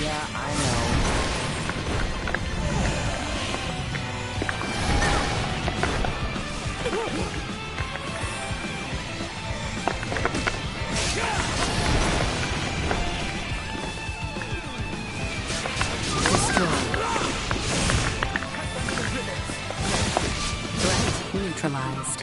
Yeah, I know. Threat neutralized.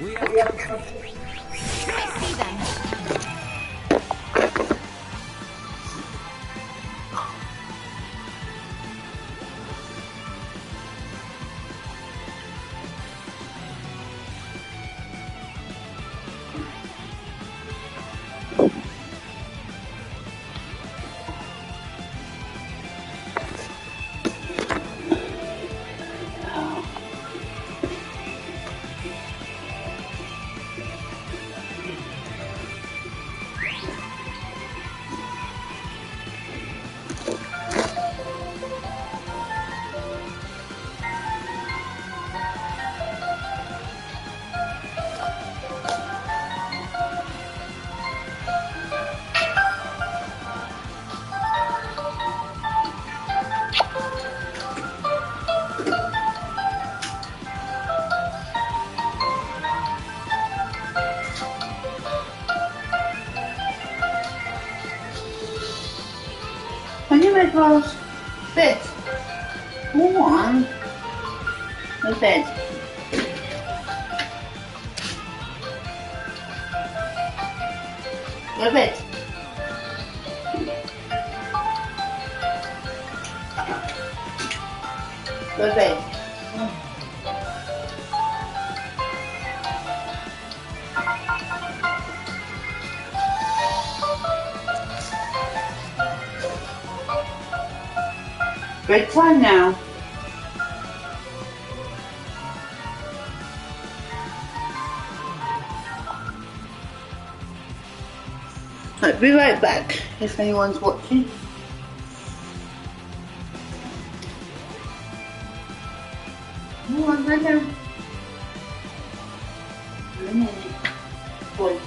We have company. I see them. Claus. Bed. Come on. The bed. Go to bed. Go to bed. Bedtime now. I'll be right back if anyone's watching. Come on, lie down. Boy.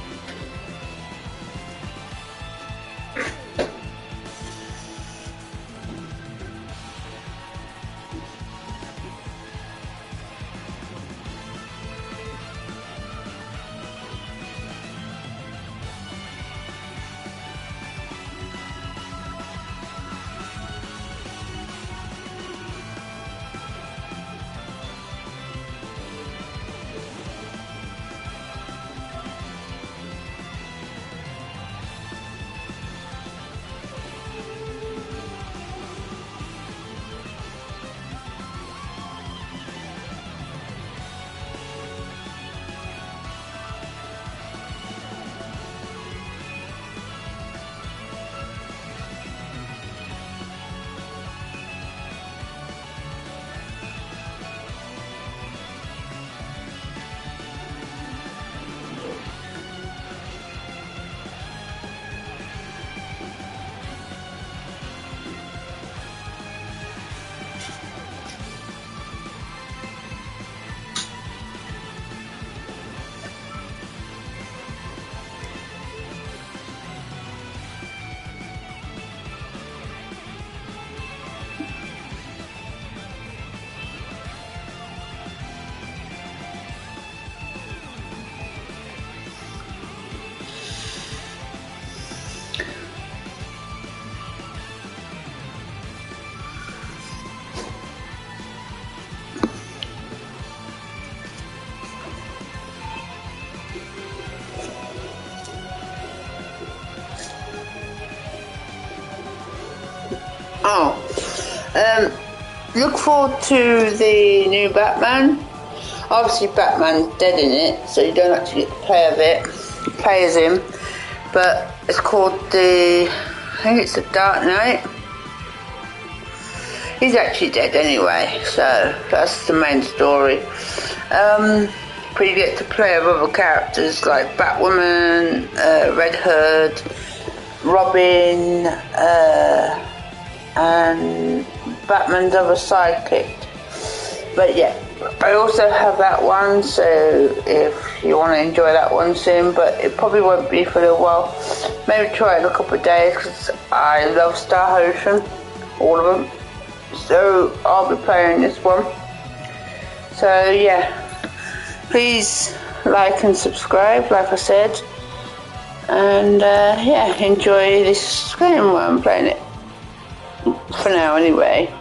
Look forward to the new Batman. Obviously Batman's dead in it, so you don't actually get to play as him. But it's called I think it's the Dark Knight. He's actually dead anyway, so that's the main story. But you get to play with other characters like Batwoman, Red Hood, Robin, and Batman's other sidekick. But yeah, I also have that one, so if you want to enjoy that one soon, but it probably won't be for a little while. Maybe try it in a couple of days, because I love Star Ocean, all of them. So I'll be playing this one. So yeah, please like and subscribe, like I said, and yeah, enjoy this game while I'm playing it. For now, anyway.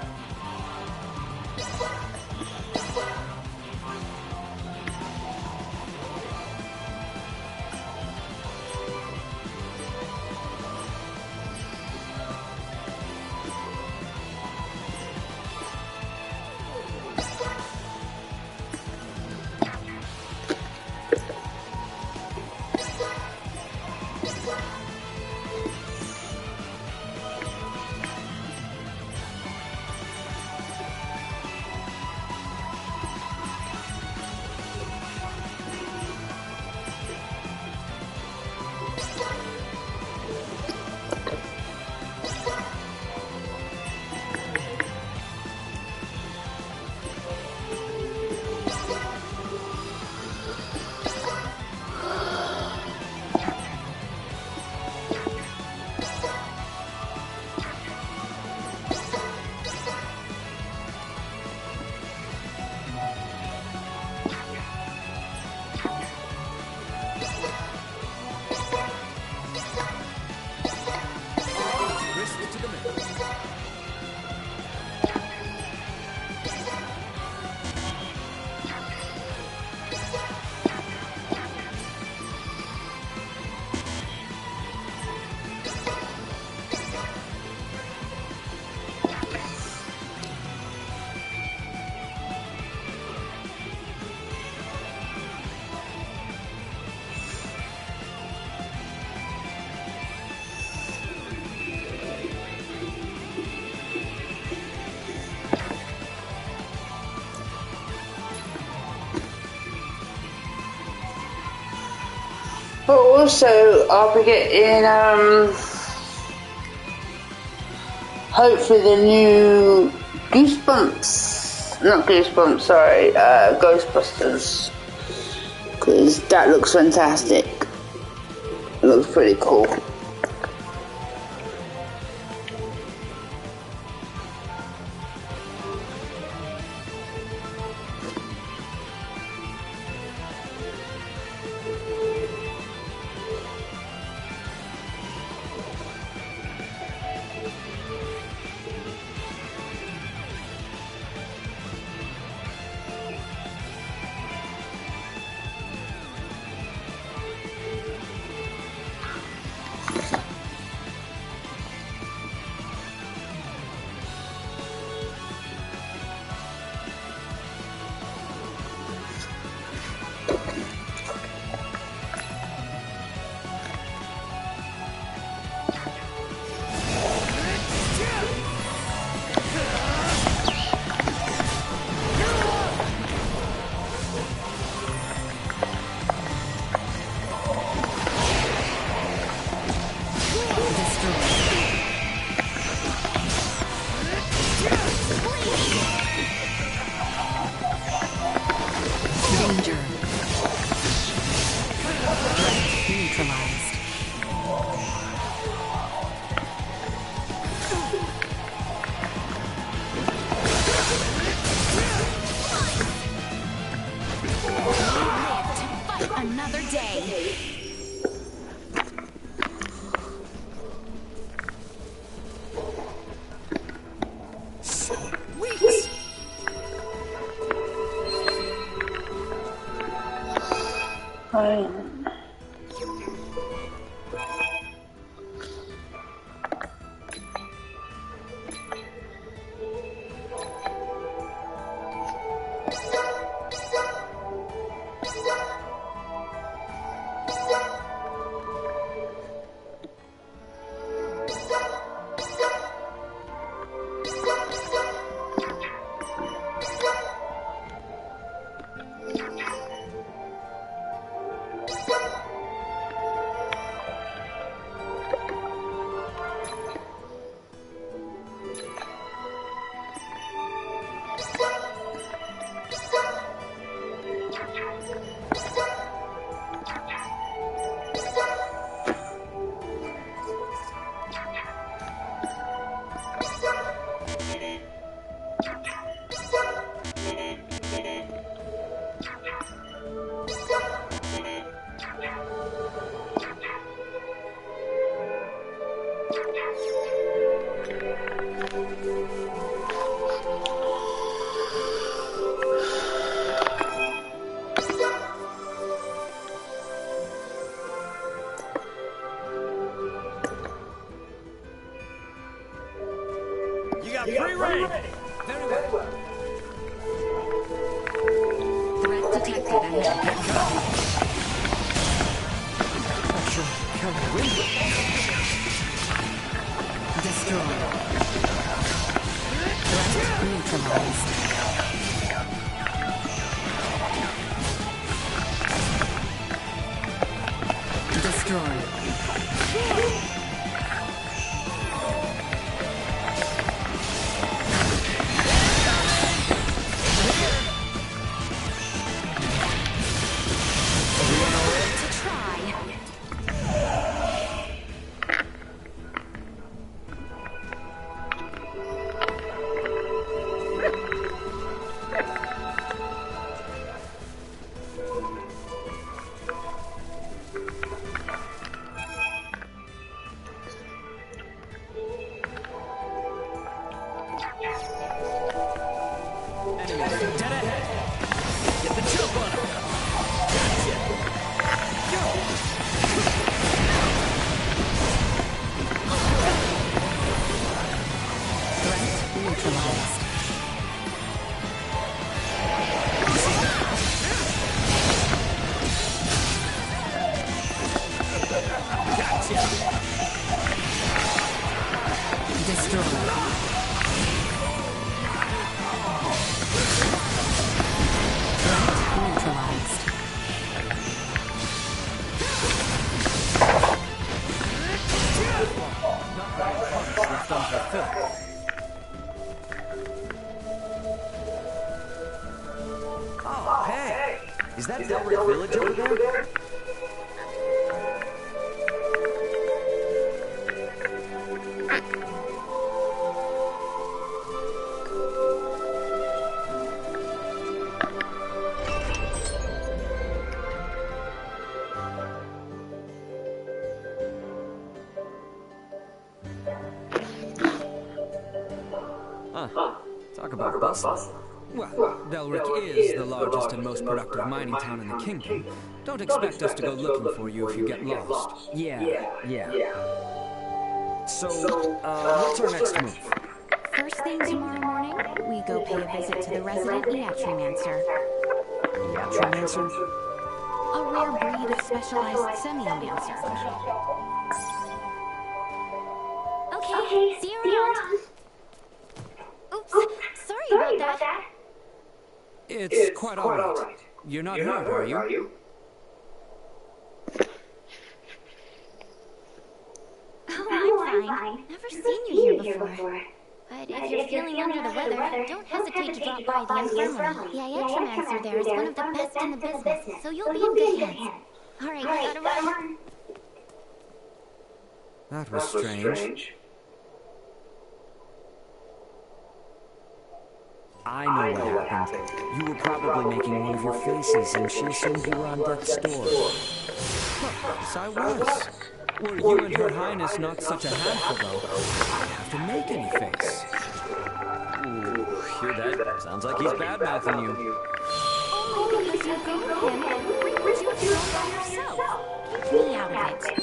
But also, I'll be getting, hopefully the new Goosebumps. Not Goosebumps, sorry, Ghostbusters. Because that looks fantastic. It looks pretty cool. Another day. Weeks. You got free reign. Very well. Threat detected and destroy. Threat neutralized. Destroy. Is that Delric Village over there? Talk about bustle. Well, Delric is the largest and most productive mining town in the kingdom. Don't expect us to go looking for you if you get lost. Yeah. So, what's our next move? First thing tomorrow morning, we go pay a visit to the resident Eatrimancer. Eatrimancer? A rare breed of specialized semiomancer. Okay, see you around. Oops, sorry about that. It's quite alright. You're not hurt, are you? Oh, I'm fine. Never seen you here before. But if you're feeling under the weather, don't hesitate to drop by the infirmary. The Eatrimancer there is one of the best in the business, so you'll be in good hands. Alright, gotta run. That was strange. I know what happened. You were probably making one of your faces, and she assumed you were on death's door. Yes, I was. Were you and Her Highness not such a handful, though, I'd have to make any face. Ooh, hear that? Sounds like he's bad-mouthing you. Only because you go to him and you do it all by yourself. Keep me out of it.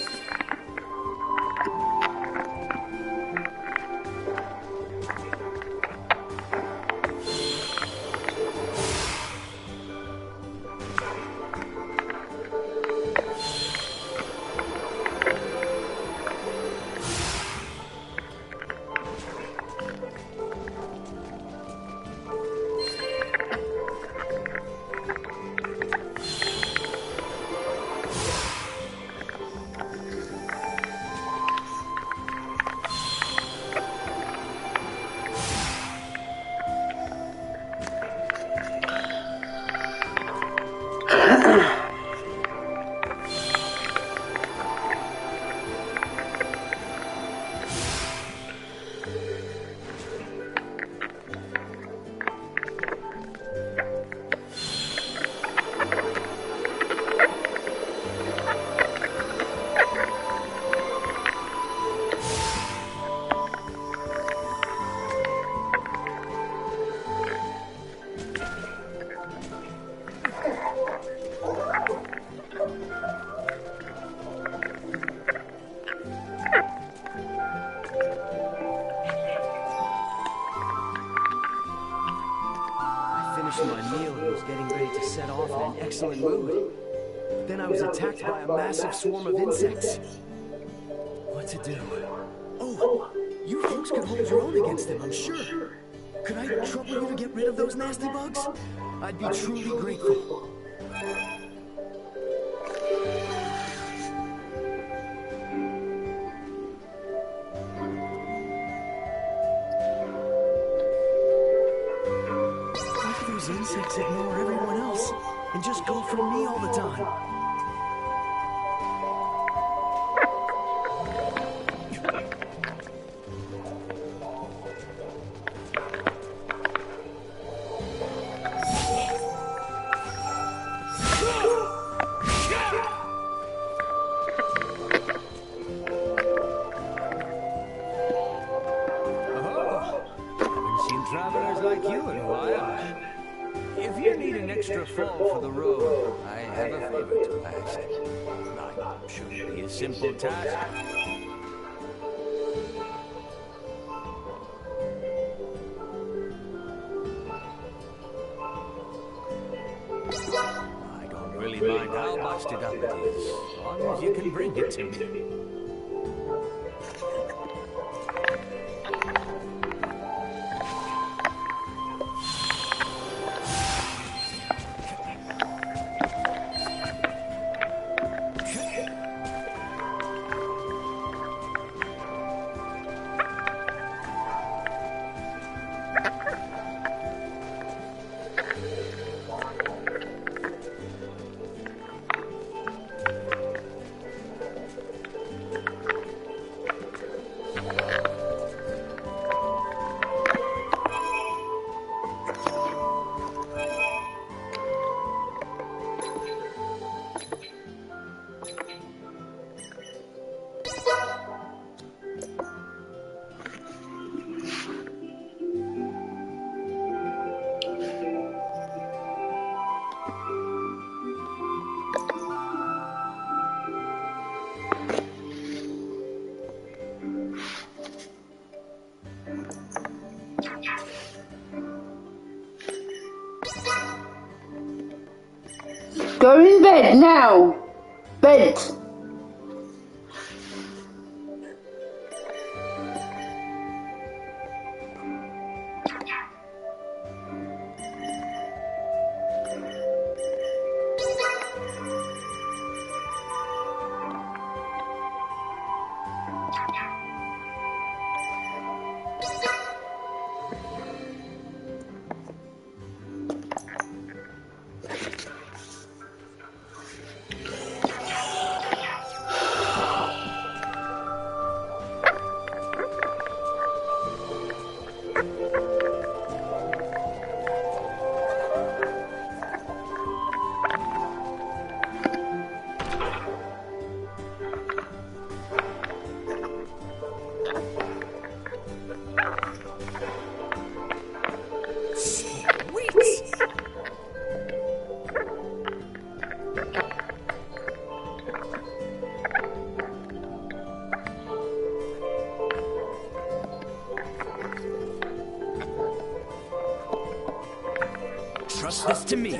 My meal and was getting ready to set off in an excellent mood. Then I was attacked by a massive swarm of insects. What to do? Oh, you folks could hold your own against them, I'm sure. Could I trouble you to get rid of those nasty bugs? I'd be truly grateful. Insects ignore everyone else and just go for me all the time. Haven't seen travelers like you in a while. If you need an extra fall for the road, I have a favor to ask. I'm sure it'll be a simple task. I don't really mind how busted up it is, as long as you can bring it to me. Go in bed now. Bed. Trust this to me.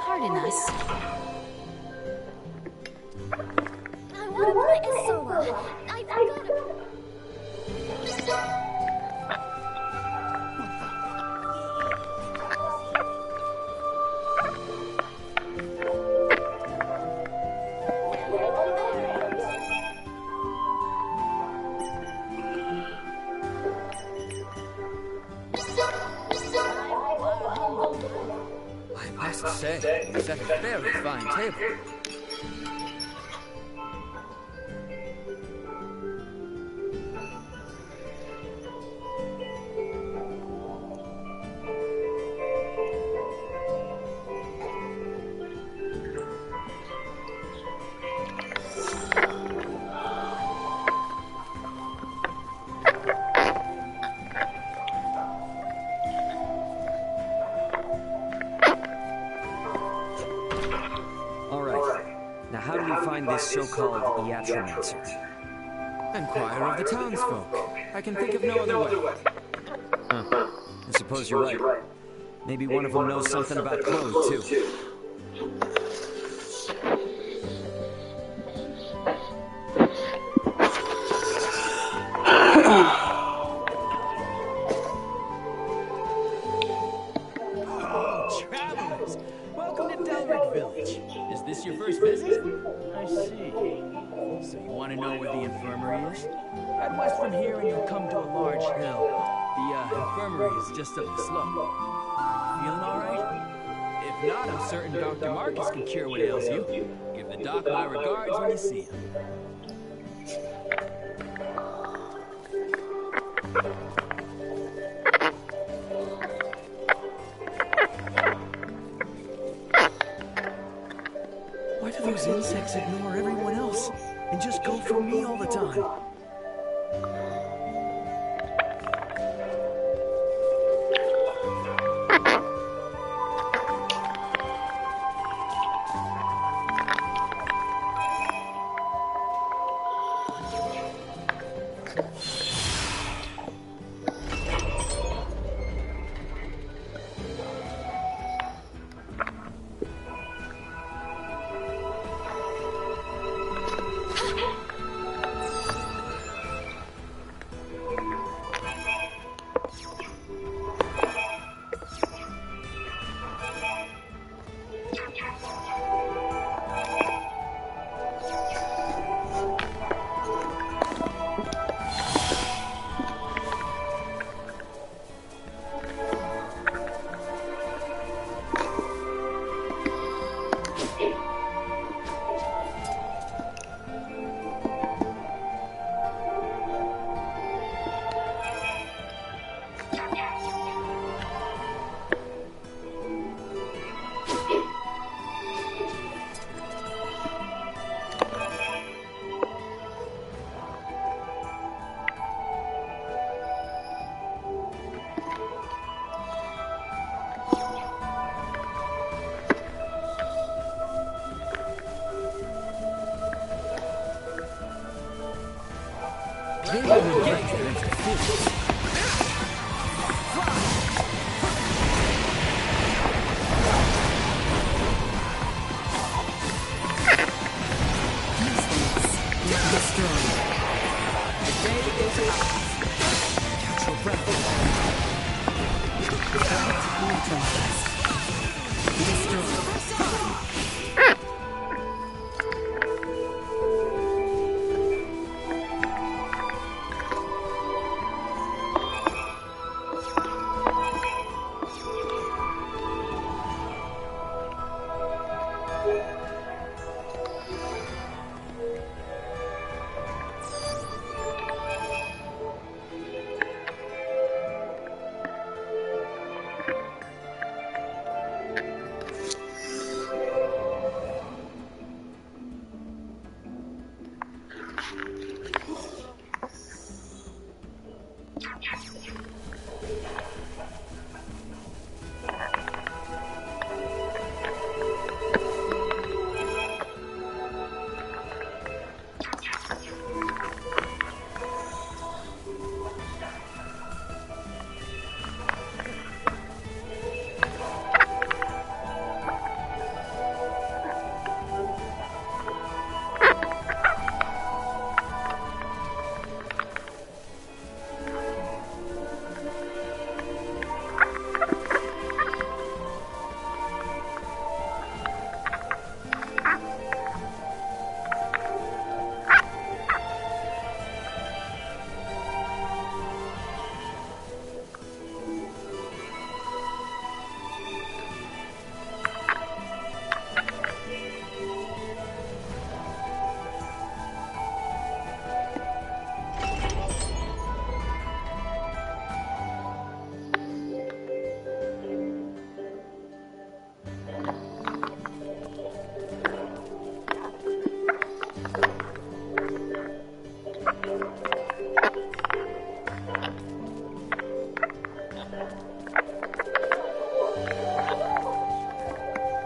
Pardon us. I want to play a solo. I gotta. I must say, it's a very fine table. Now, how do we find this so-called Iatromancer? Inquire of the townsfolk. I can think of no other way. Huh. I suppose you're right. Maybe one of them knows something about clothes, too. Travelers, welcome to Delric Village. Is this your first visit? I see. So you want to know where the infirmary is? Head west from here and you'll come to a large hill. The infirmary is just up the slope. Feeling all right? If not, I'm certain Dr. Marcus can cure what ails you. Give the doc my regards when you see him. Why do those insects ignore everyone else and just go for me all the time? They will get your interference. Destroyed. The day is out. Catch your breath. Neutralized. Destroyed.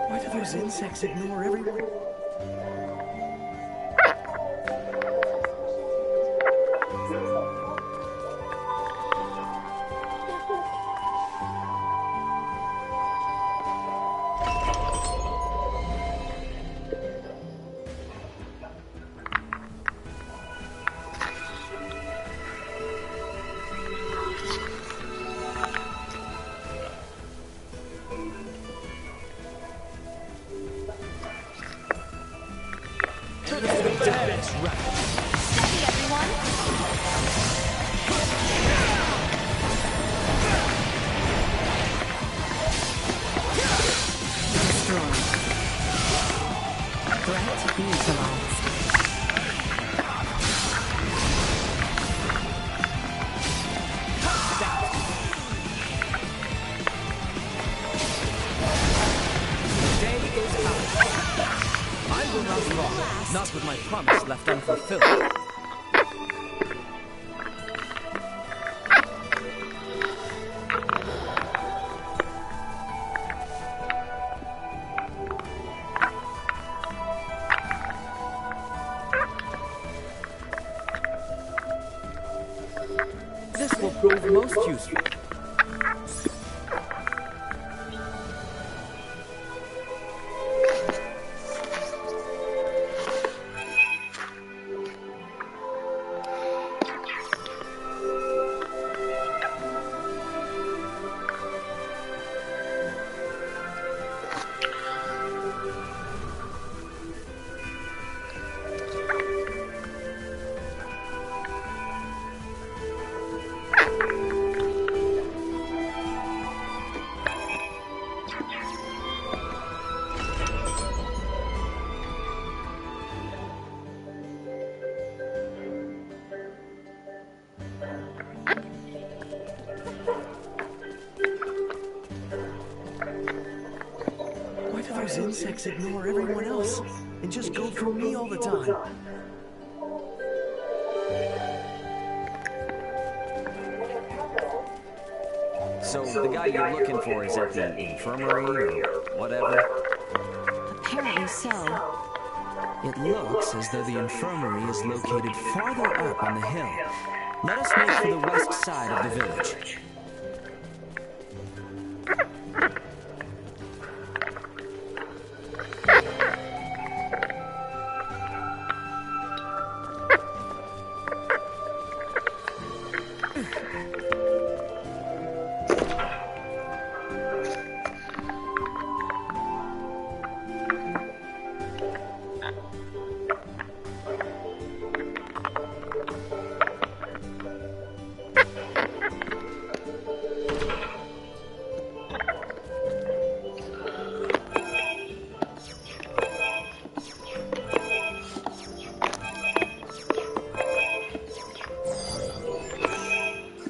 Why do those insects ignore everyone? Steady, everyone. Destroyed. Threat neutralized. I will not walk, not with my promise left unfulfilled. This will prove most useful. Why do those insects ignore everyone else and just go for me all the time? So the guy you're looking for is at the infirmary or whatever? Apparently so. It looks as though the infirmary is located farther up on the hill. Let us make for the west side of the village.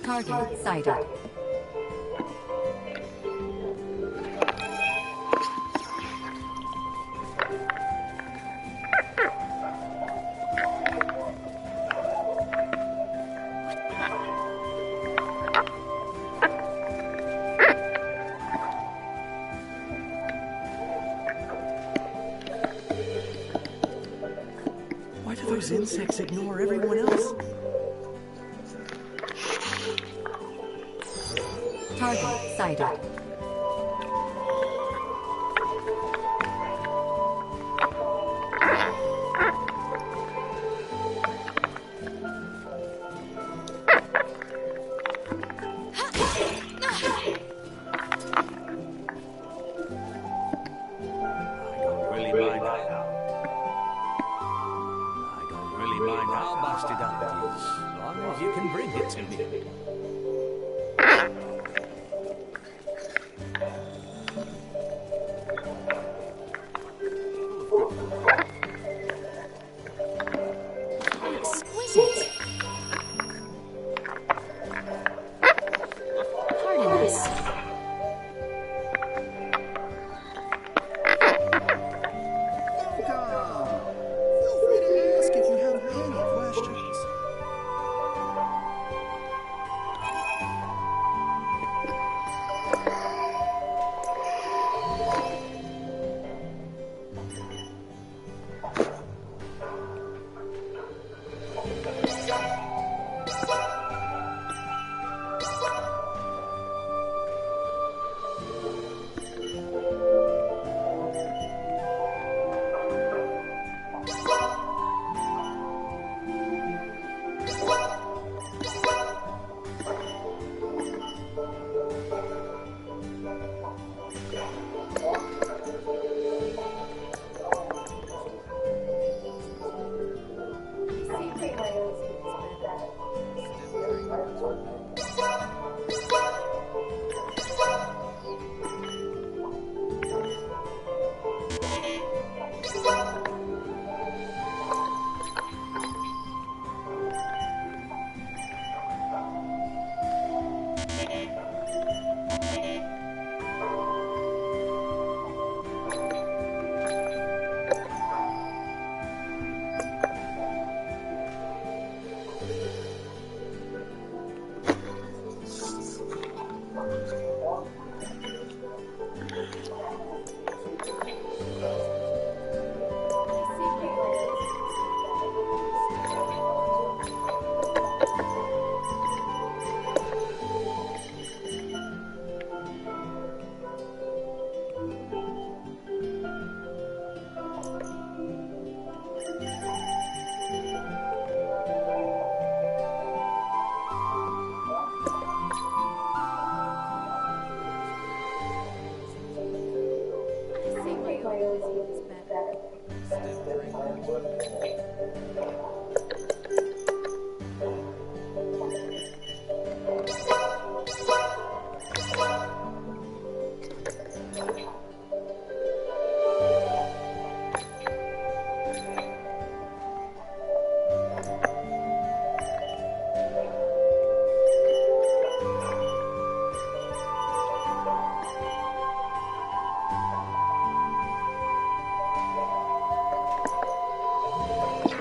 Target sighted. Why do those insects ignore everyone else? Target sighted. How busted up it is, as long as you can bring it to me. Exquisite. Pardon us. Feel free to ask if you have any questions.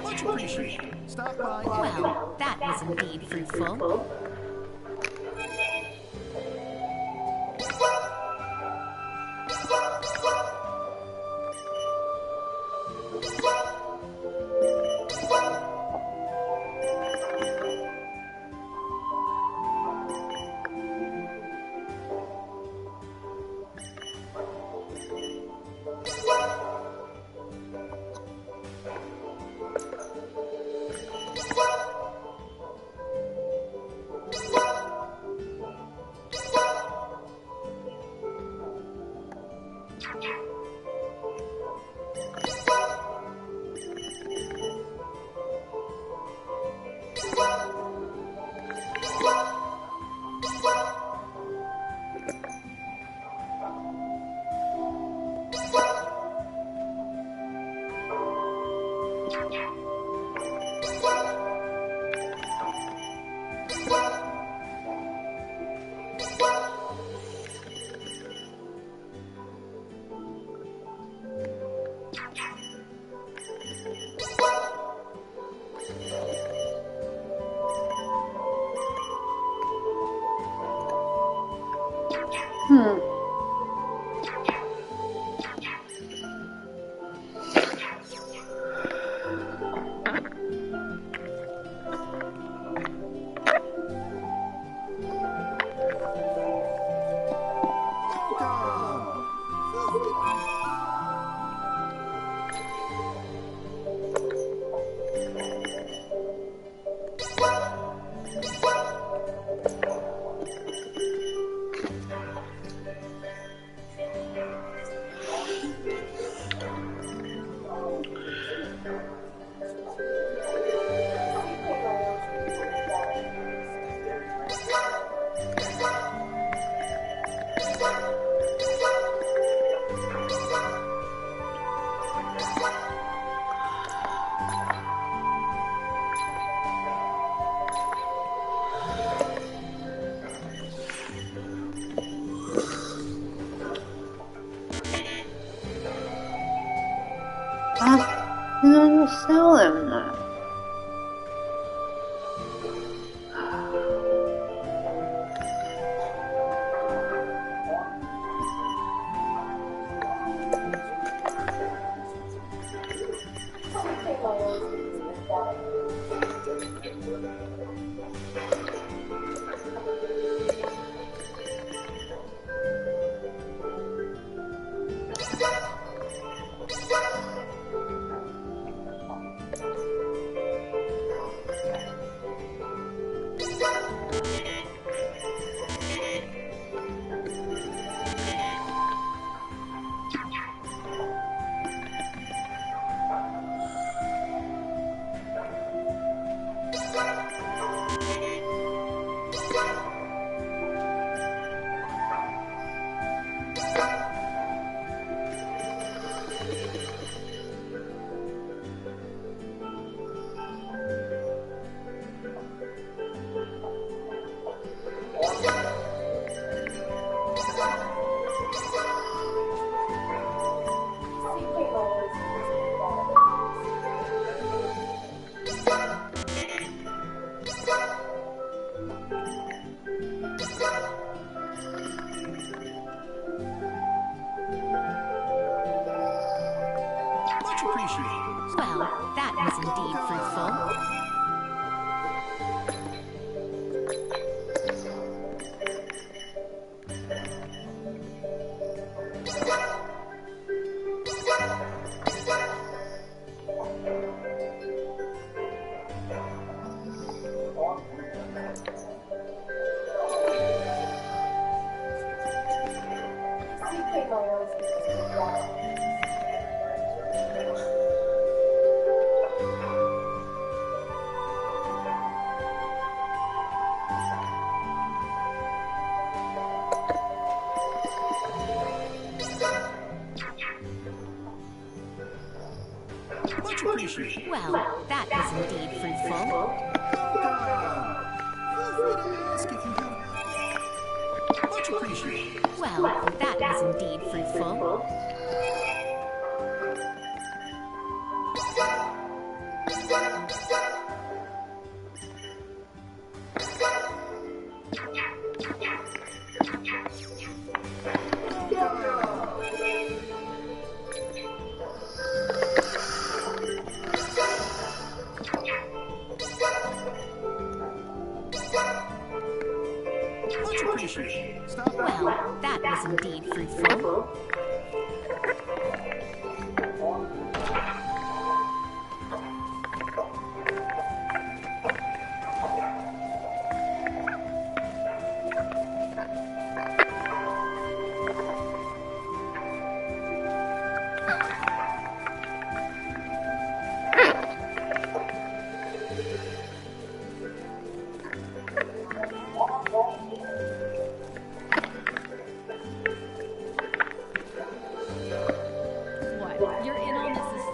Much appreciated. Stop by. Well, that was indeed fruitful. You know, you sell them now. Well, that was indeed fruitful. Well, that was indeed fruitful. Much appreciated. Well, that was indeed fruitful. Well, that was indeed fruitful. What? You're in on this?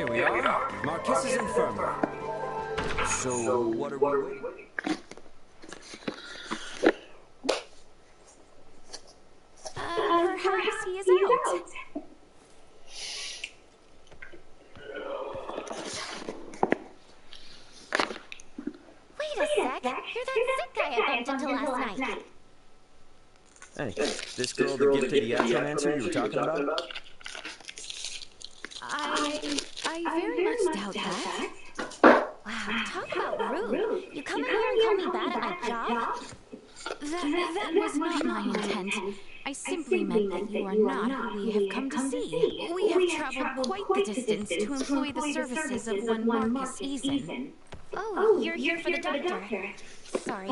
Here we are. Marcus's infirmary. So, what are we waiting? Perhaps he is out. Wait a sec. You're that sick guy I bumped into last night. Hey, this girl that gifted the Astromancer you were talking about? I very much doubt that. Wow, talk about rude. You come in here and call me bad at my job? That was not my intent. I simply meant that you are not who we have come to see. We have traveled quite the distance to employ the services of one Marcus Eason. Oh, you're here for the doctor. Sorry.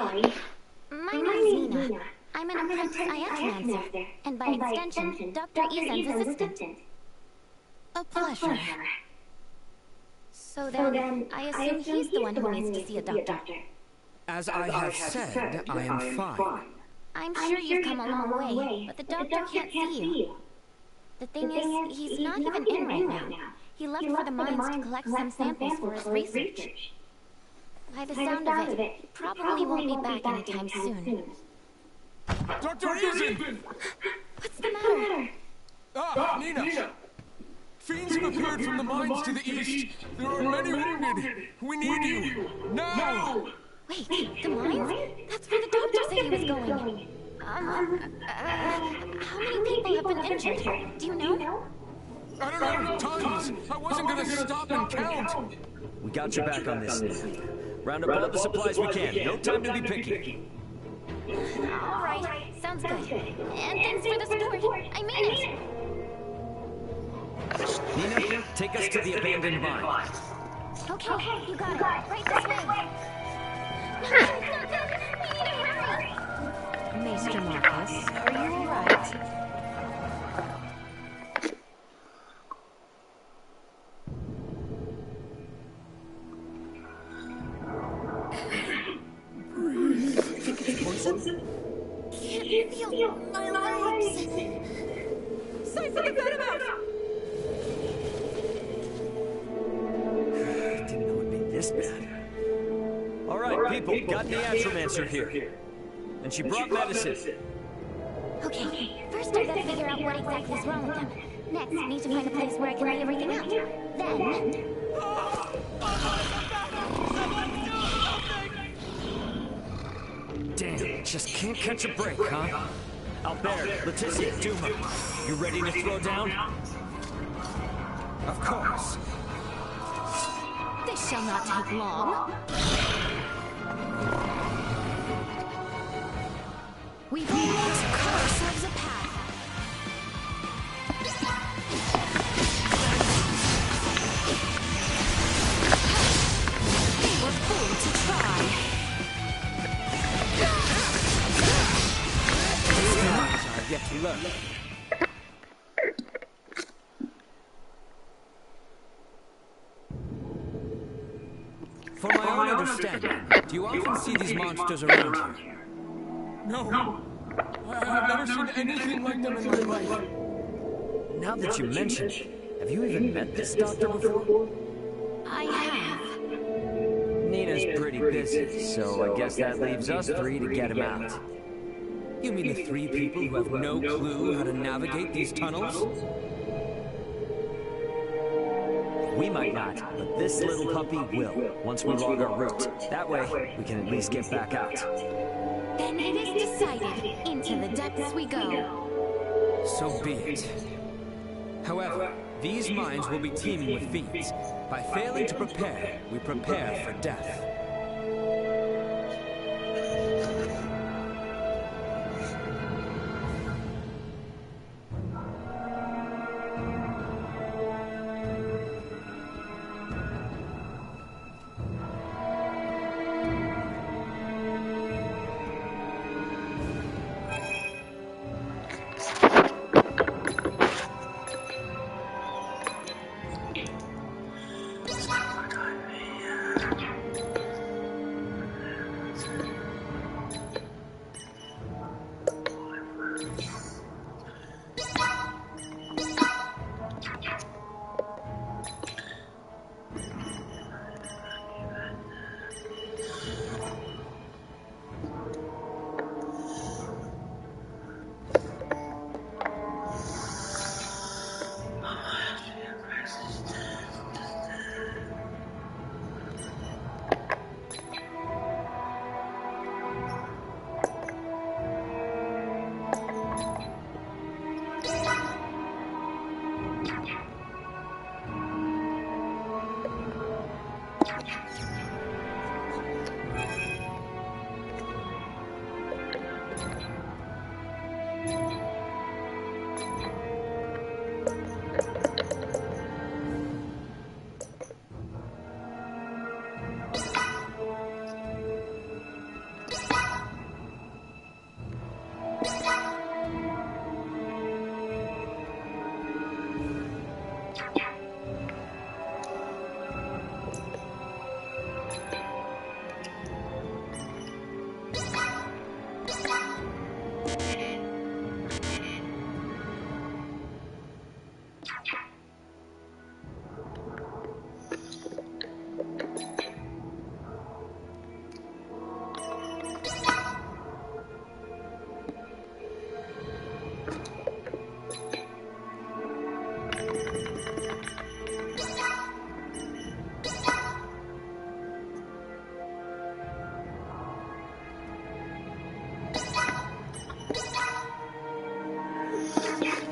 My name is Nina. I'm an apprentice Iantomancer, and by extension, Dr. Eason's assistant. A pleasure. So then, I assume he's the one who needs to see a doctor. As I have said, I am fine. I'm sure you've come a long way, but the doctor can't see you. The thing is, he's not even in right now. He left for the mines to collect some samples for his research. By the sound of it, he probably won't be back anytime soon. Dr. Eason! What's the matter? Nina! Fiends have appeared from the mines to the east. There are many wounded. We need you. Now! Wait, the mines? That's where the doctor said he was going. How many people have been injured? Do you know? I don't know, tons. I wasn't gonna stop and count. We got your back on this, Nina. Round up all the supplies we can. No time to be picky. All right, sounds good. And thanks for the support. I mean it. Nina, take us to the abandoned mine. Okay, you got it. Right this way. No, we need to hurry. Maester Marcus, are you all right? Can't feel my legs. Sorry for the roundabout. Didn't know it'd be this bad. All right, people, got the Astromancer here. And she brought medicine. Okay, first I gotta figure out what exactly is wrong with them. Next, I need to find a place where I can lay everything out. Then... Damn, just can't catch a break, huh? Albert, Leticia, Duma, you ready to throw down? Of course. This shall not take long. We've almost cut ourselves a path. They were fools to try. I've yet to learn. For my own understanding, do you often see these monsters around here? No. I've never seen anything like them in my life. Now that you mention it, have you even met this doctor before? I have. Nina's pretty busy, so I guess that leaves us three to get him out. You mean the three people who have no clue how to navigate these tunnels? We might not, but this little puppy will, once we log our route. That way, we can at least get back out. Then it is decided. Into the depths we go. So be it. However, these mines will be teeming with fiends. By failing to prepare, we prepare for death.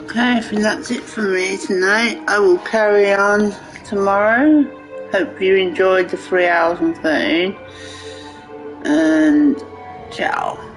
Okay, I think that's it for me tonight. I will carry on tomorrow. Hope you enjoyed the 3 hours and 13. And ciao.